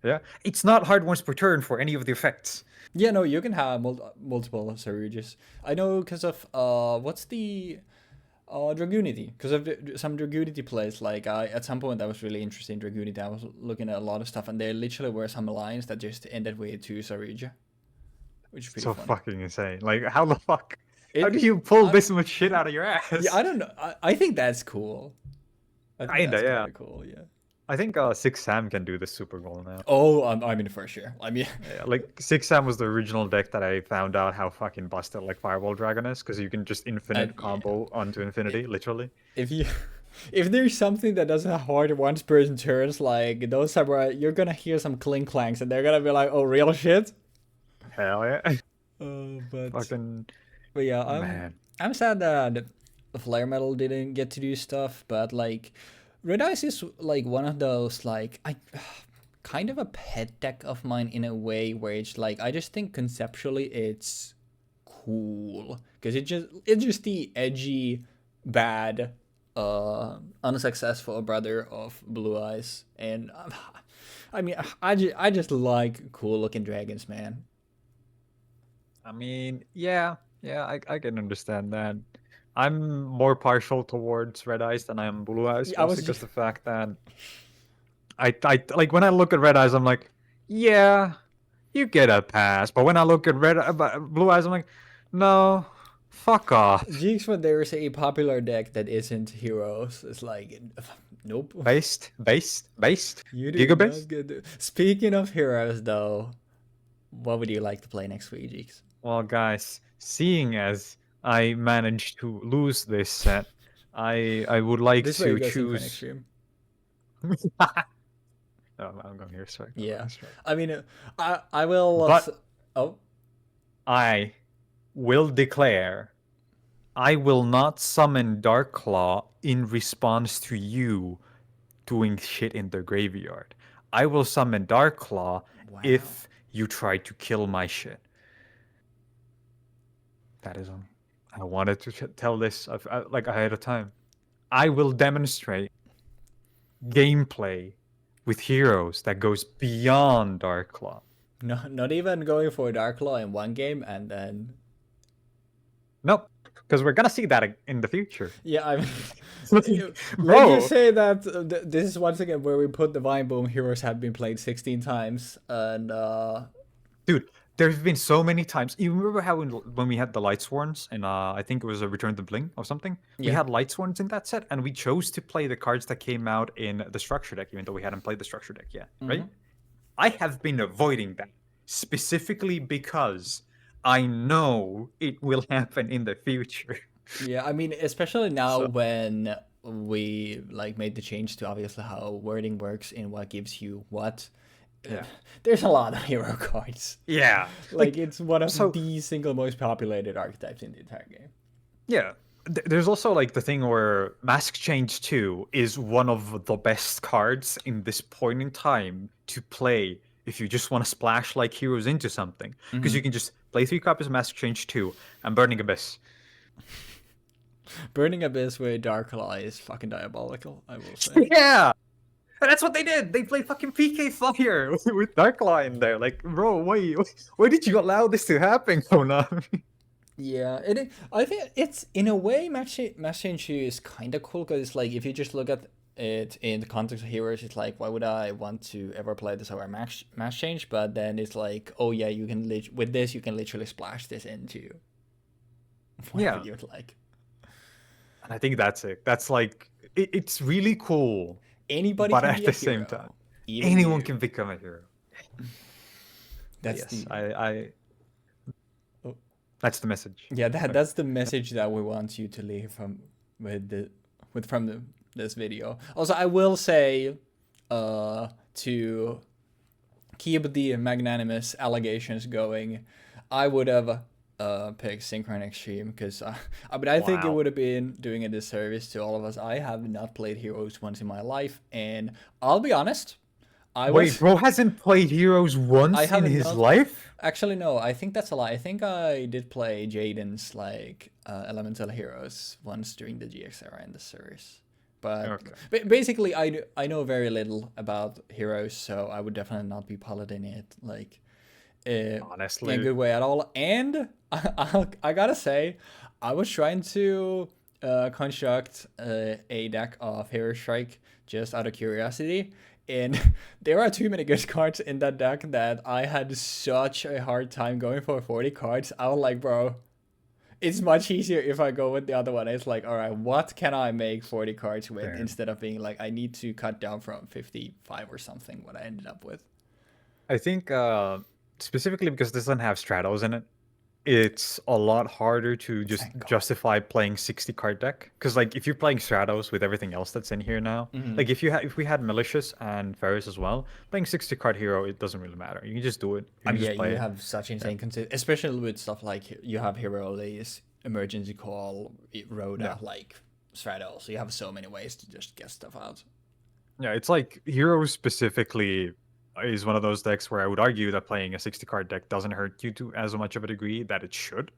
B: Yeah, it's not hard once per turn for any of the effects.
A: Yeah, no, you can have multiple Sarujas. I know because of what's the Dragoonity? Because of some Dragoonity plays. Like at some point that was really interesting. Dragoonity. I was looking at a lot of stuff, and there literally were some lines that just ended with 2 Saruja, which is pretty
B: so
A: fun.
B: Fucking insane. Like how the fuck? How do you pull this much shit out of your ass?
A: Yeah, I don't know. I think that's cool. I think that's cool. Yeah.
B: I think Six Sam can do the super goal now.
A: Oh, I mean for sure. I mean,
B: yeah, like Six Sam was the original deck that I found out how fucking busted like Fireball Dragon is, because you can just infinite combo onto infinity, literally.
A: If there's something that doesn't have hard once per turns, like those are where you're gonna hear some clink clanks, and they're gonna be like, "Oh, real shit."
B: Hell yeah.
A: But
B: fucking.
A: But yeah, I'm sad that the Flare Metal didn't get to do stuff, but like. Red Eyes is like one of those like kind of a pet deck of mine in a way where it's like I just think conceptually it's cool because it's just the edgy bad unsuccessful brother of Blue Eyes, and I mean I just like cool looking dragons, man.
B: I mean, yeah, I can understand that. I'm more partial towards Red Eyes than I am Blue Eyes,
A: I
B: mostly
A: was
B: because
A: just,
B: the fact that I like when I look at Red Eyes, I'm like, yeah, you get a pass. But when I look at Blue Eyes, I'm like, no, fuck off.
A: Jeexx, when there's a popular deck that isn't heroes, it's like, nope.
B: Based,
A: You do
B: Giga
A: not
B: based.
A: get the... Speaking of heroes, though, what would you like to play next week, Jeexx?
B: Well, guys, seeing as I managed to lose this set, I would like
A: This way you
B: to
A: go Synchron
B: choose.
A: Extreme.
B: I'm going here strike. I'm
A: Yeah.
B: going strike.
A: I mean, I will...
B: But
A: oh,
B: I will declare I will not summon Dark Claw in response to you doing shit in the graveyard. I will summon Dark Claw
A: wow.
B: if you try to kill my shit. That is on. I wanted to tell this like ahead of time. I will demonstrate gameplay with heroes that goes beyond Dark Claw.
A: No, not even going for Dark Claw in one game and then...
B: Nope, because we're gonna see that in the future.
A: Yeah, I mean... Let's just
B: Bro,
A: say that this is once again where we put Divine Boom. Heroes have been played 16 times, and
B: dude, there's been so many times. You remember how when we had the Light Sworns and I think it was a Return to Bling or something? We
A: yeah.
B: had Light Sworns in that set, and we chose to play the cards that came out in the structure deck, even though we hadn't played the structure deck yet, right? I have been avoiding that specifically because I know it will happen in the future.
A: Yeah, I mean, especially now
B: So
A: when we like made the change to obviously how wording works in what gives you what.
B: yeah,
A: There's a lot of hero cards.
B: yeah,
A: Like it's one of
B: so
A: the single most populated archetypes in the entire game.
B: yeah. There's also like the thing where Mask Change 2 is one of the best cards in this point in time to play if you just want to splash like heroes into something. Because you can just play 3 copies of Mask Change 2 and Burning Abyss.
A: Burning Abyss with Dark Claw is fucking diabolical, I will say.
B: Yeah! And that's what they did. They played fucking PK Fire with Darklight in there. Like, bro, why did you allow this to happen, Konami?
A: Yeah, I think it's in a way Match Change is kind of cool because it's like if you just look at it in the context of heroes, it's like why would I want to ever play this over Match Change? But then it's like, oh yeah, you can with this you can literally splash this into whatever
B: Yeah.
A: you'd like.
B: And I think that's it. That's like, it's really cool.
A: Anybody
B: But
A: can
B: at
A: be a
B: the
A: hero,
B: same time,
A: even
B: anyone
A: you.
B: can become a hero.
A: That's
B: Yes,
A: the oh,
B: that's the message.
A: yeah, that's the message that we want you to leave from this video. Also, I will say to keep the magnanimous allegations going, I would have picked Synchron Extreme because I mean I think it
B: Wow.
A: would have been doing a disservice to all of us. I have not played Heroes once in my life, and I'll be honest,
B: Wait, bro hasn't played heroes
A: I
B: once in
A: haven't
B: his
A: not
B: life?
A: actually no. I think that's a lie. I think I did play Jaden's like Elemental Heroes once during the GX era in the series. But
B: Okay.
A: basically, I know very little about heroes, so I would definitely not be piloting it like in a
B: Honestly,
A: good way at all. And I gotta say, I was trying to construct a deck of Hero Strike just out of curiosity. And there are too many good cards in that deck that I had such a hard time going for 40 cards. I was like, bro, it's much easier if I go with the other one. It's like, all right, what can I make 40 cards with
B: fair.
A: instead of being like, I need to cut down from 55 or something, what I ended up with.
B: I think specifically because this doesn't have Stratos in it, it's a lot harder to just
A: Thank God.
B: justify playing 60 card deck. Because like if you're playing Stratos with everything else that's in here now, like if we had Malicious and Ferris as well, playing 60 card hero, it doesn't really matter. You can just do it. You
A: I
B: can
A: mean, yeah,
B: just play
A: you
B: it.
A: have such insane especially with stuff like you have Hero Lays, Emergency Call, Rhoda,
B: Yeah.
A: like Stratos. So you have so many ways to just get stuff out.
B: Yeah, it's like Hero specifically is one of those decks where I would argue that playing a 60 card deck doesn't hurt you to as much of a degree that it should.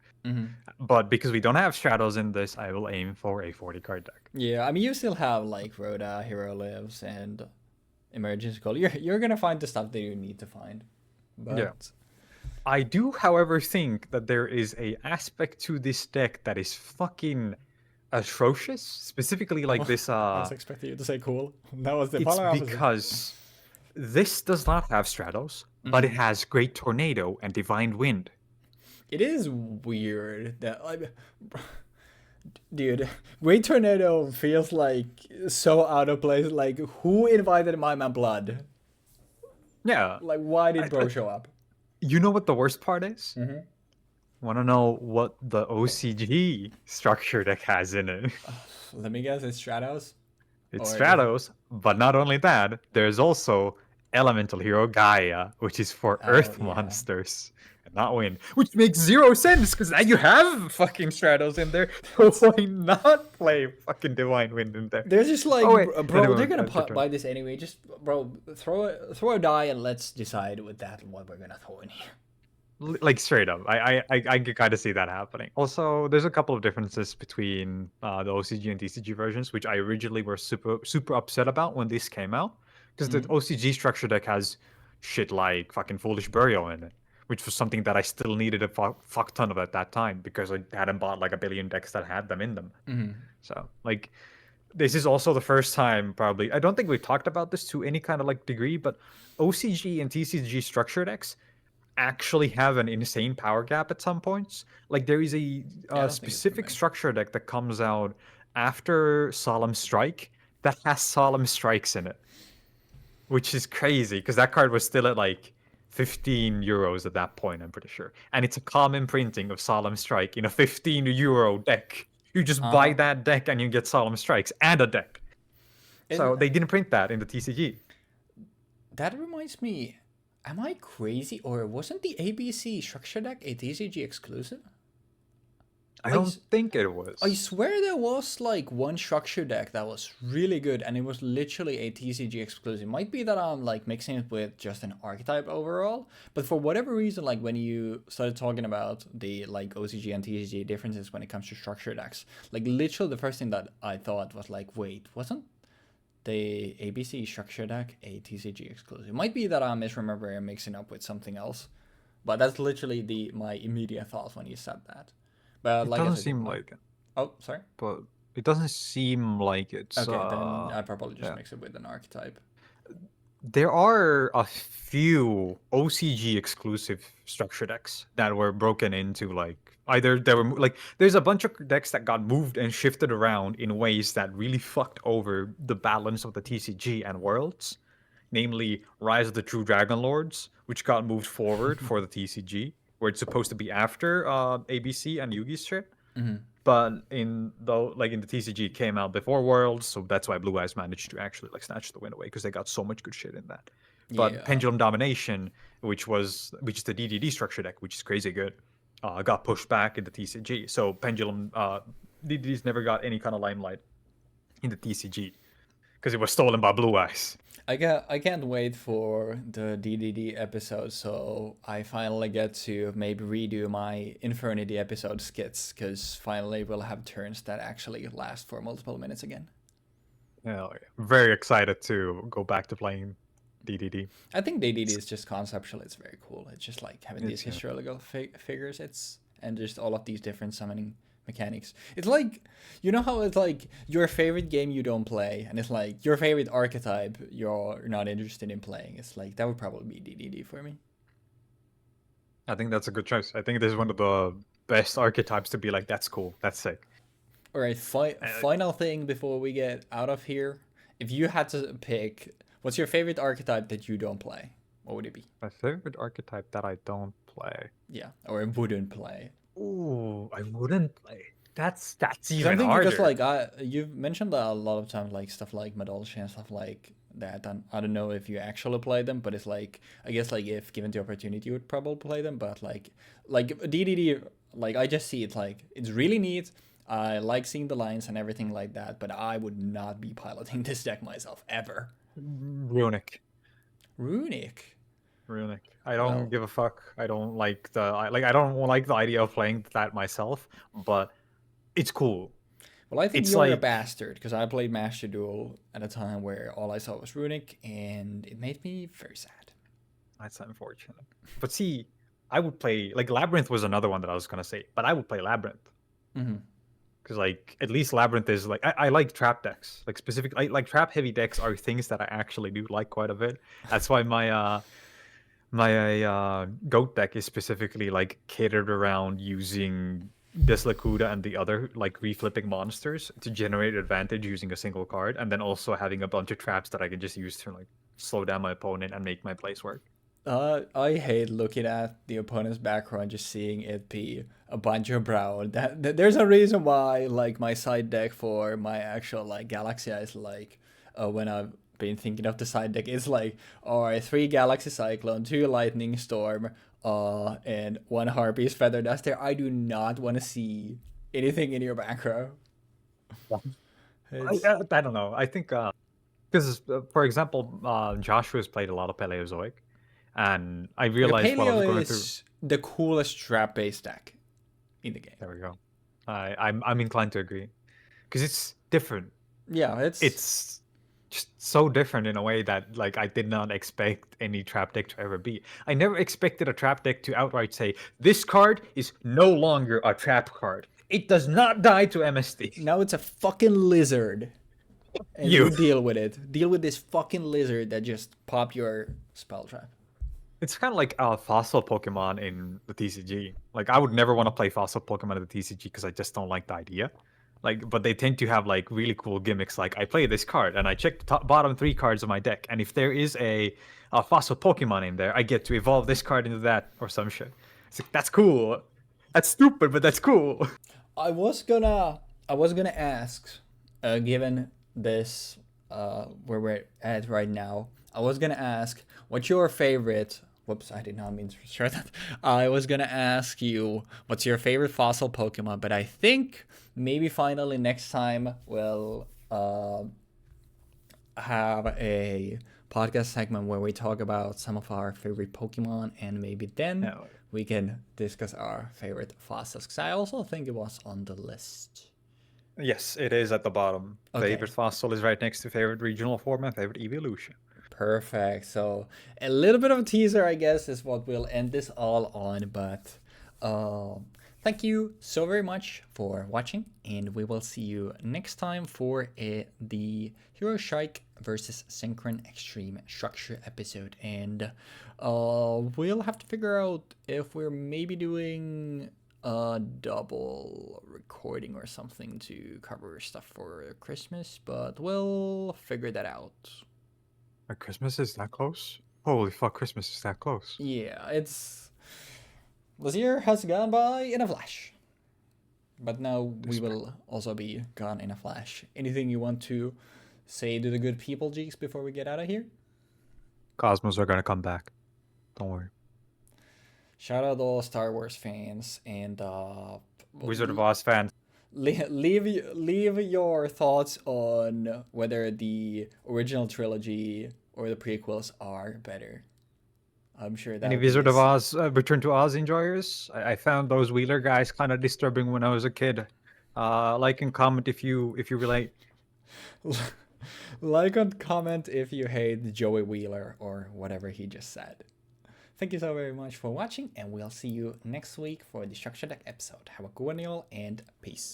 B: But because we don't have Stratos in this, I will aim for a 40 card deck.
A: Yeah, I mean, you still have like Rhoda, Hero Lives, and Emergency Call. You're gonna find the stuff that you need to find. But
B: Yeah. I do, however, think that there is a aspect to this deck that is fucking atrocious. Specifically, like this.
A: I was expecting you to say cool. That was the
B: It's
A: polar opposite.
B: because this does not have Stratos, but it has Great Tornado and Divine Wind.
A: It is weird that, like, dude, Great Tornado feels like so out of place. Like, who invited my man Blood?
B: Yeah.
A: Like, why did bro show up?
B: You know what the worst part is? Want to know what the OCG structure deck has in it?
A: Let me guess, it's Stratos?
B: It's
A: Or
B: Stratos, but not only that, there's also Elemental Hero Gaia, which is for Earth
A: yeah.
B: monsters and not Wind, which makes zero sense because now you have fucking Stratos in there. So why not play fucking Divine Wind in there?
A: They're just like,
B: Oh, wait.
A: bro,
B: Anyway,
A: they're gonna
B: that's your turn.
A: buy this anyway. Just, bro, throw a die and let's decide with that what we're gonna throw in here.
B: Like straight up, I can kind of see that happening. Also, there's a couple of differences between the OCG and TCG versions, which I originally were super upset about when this came out, because the OCG structure deck has shit like fucking Foolish Burial in it, which was something that I still needed a fuck ton of at that time because I hadn't bought like a billion decks that had them in them. So like, this is also the first time probably. I don't think we've talked about this to any kind of like degree, but OCG and TCG structure decks actually have an insane power gap at some points. Like there is a
A: Yeah, I don't think it's for
B: specific
A: me.
B: structure deck that comes out after Solemn Strike that has Solemn Strikes in it, which is crazy because that card was still at like 15 euros at that point, I'm pretty sure. And it's a common printing of Solemn Strike in a 15 euro deck. You just buy that deck and you get Solemn Strikes and a deck. So they didn't print that in the TCG.
A: That reminds me, am I crazy or wasn't the ABC structure deck a TCG exclusive?
B: I don't think it was.
A: I swear there was like one structure deck that was really good and it was literally a TCG exclusive. Might be that I'm like mixing it with just an archetype overall, but for whatever reason, like when you started talking about the like OCG and TCG differences when it comes to structure decks, like literally the first thing that I thought was like, wait, wasn't the ABC structure deck a TCG exclusive? It might be that I'm misremembering and mixing up with something else, but that's literally my immediate thought when you said that. But
B: It
A: like I
B: doesn't
A: said,
B: seem like it.
A: oh, sorry.
B: But it doesn't seem like it's.
A: Okay, then I probably just mix it with an archetype.
B: There are a few OCG exclusive structure decks that were broken into like either they were like there's a bunch of decks that got moved and shifted around in ways that really fucked over the balance of the TCG and worlds, namely Rise of the True Dragon Lords, which got moved forward for the TCG, where it's supposed to be after ABC and Yugi's ship. But in the TCG it came out before Worlds, so that's why Blue Eyes managed to actually like snatch the win away because they got so much good shit in that. But
A: Yeah.
B: Pendulum Domination, which is the DDD structure deck, which is crazy good, got pushed back in the TCG. So Pendulum DDDs never got any kind of limelight in the TCG because it was stolen by Blue Eyes.
A: I can't wait for the DDD episode, so I finally get to maybe redo my Infernity episode skits, because finally we'll have turns that actually last for multiple minutes again.
B: Yeah, very excited to go back to playing DDD.
A: I think DDD is just conceptual. It's very cool. It's just like having these historical figures. And just all of these different summoning mechanics. It's like, you know how it's like your favorite game you don't play, and it's like your favorite archetype you're not interested in playing. It's like that would probably be DDD for me.
B: I think that's a good choice. I think this is one of the best archetypes to be like, that's cool, that's sick.
A: All right, final thing before we get out of here. If you had to pick, what's your favorite archetype that you don't play? What would it be?
B: My favorite archetype that I don't play.
A: Yeah, or wouldn't play.
B: Ooh, I wouldn't play. That's even
A: Something
B: harder.
A: Because like you've mentioned that a lot of times, like stuff like Madolche and stuff like that. And I don't know if you actually play them, but it's like I guess like if given the opportunity, you would probably play them. But like DDD, like I just see it like it's really neat. I like seeing the lines and everything like that, but I would not be piloting this deck myself ever.
B: Runic. I don't give a fuck. I don't like I don't like the idea of playing that myself, but it's cool.
A: Well, I think you're a bastard because I played Master Duel at a time where all I saw was Runic, and it made me very sad.
B: That's unfortunate. But see, I would play like Labyrinth was another one that I was gonna say, but I would play Labyrinth. Because like at least Labyrinth is like I like trap decks. Like specifically like trap heavy decks are things that I actually do like quite a bit. That's why my goat deck is specifically like catered around using Deslakuda and the other like reflipping monsters to generate advantage using a single card, and then also having a bunch of traps that I can just use to like slow down my opponent and make my plays work.
A: I hate looking at the opponent's background, just seeing it be a bunch of brown. There's a reason why, like my side deck for my actual like Galaxy is like, when I've been thinking of the side deck, it's like, all right, 3 Galaxy Cyclone, 2 Lightning Storm, and 1 Harpy's Feather Duster. I do not want to see anything in your background.
B: I don't know. I think because for example, Joshua's played a lot of Paleozoic, and I
A: Okay,
B: realized while I was
A: Paleo
B: going through.
A: is the coolest trap based deck in the game.
B: There we go. I'm inclined to agree because it's different.
A: Yeah,
B: It's just so different in a way that like I did not expect any trap deck to ever be. I never expected a trap deck to outright say this card is no longer a trap card. It does not die to MST.
A: now it's a fucking lizard. And
B: You.
A: you deal with it. Deal with this fucking lizard that just popped your spell trap.
B: It's kind of like a fossil Pokemon in the TCG. Like I would never want to play fossil Pokemon in the TCG because I just don't like the idea. Like, but they tend to have like really cool gimmicks. Like I play this card and I check the bottom 3 cards of my deck, and if there is a fossil Pokemon in there, I get to evolve this card into that or some shit. It's like that's cool. That's stupid, but that's cool.
A: I was gonna ask, given this where we're at right now, I was gonna ask what's your favorite. Whoops, I did not mean to share that. I was gonna ask you what's your favorite fossil Pokemon, but I think maybe finally next time we'll have a podcast segment where we talk about some of our favorite Pokemon, and maybe then
B: No.
A: we can discuss our favorite fossils. Because I also think it was on the list.
B: Yes, it is at the bottom.
A: Okay.
B: Favorite fossil is right next to favorite regional form and favorite evolution.
A: Perfect. So a little bit of a teaser, I guess, is what we'll end this all on. But thank you so very much for watching, and we will see you next time for the Hero Strike versus Synchron Extreme Structure episode. And we'll have to figure out if we're maybe doing a double recording or something to cover stuff for Christmas, but we'll figure that out.
B: Christmas is that close? Holy fuck, Christmas is that close.
A: Yeah, this year has gone by in a flash. But now we will also be gone in a flash. Anything you want to say to the good people, Jeexx, before we get out of here?
B: Cosmos are gonna come back. Don't worry.
A: Shout out all Star Wars fans and
B: Wizard of Oz fans.
A: leave your thoughts on whether the original trilogy or the prequels are better. I'm sure that
B: Any Wizard of Oz Return to Oz enjoyers? I found those Wheeler guys kind of disturbing when I was a kid. Like and comment if you relate.
A: Like and comment if you hate Joey Wheeler or whatever he just said. Thank you so very much for watching, and we'll see you next week for the Structure Deck episode. Have a good one, y'all, and peace.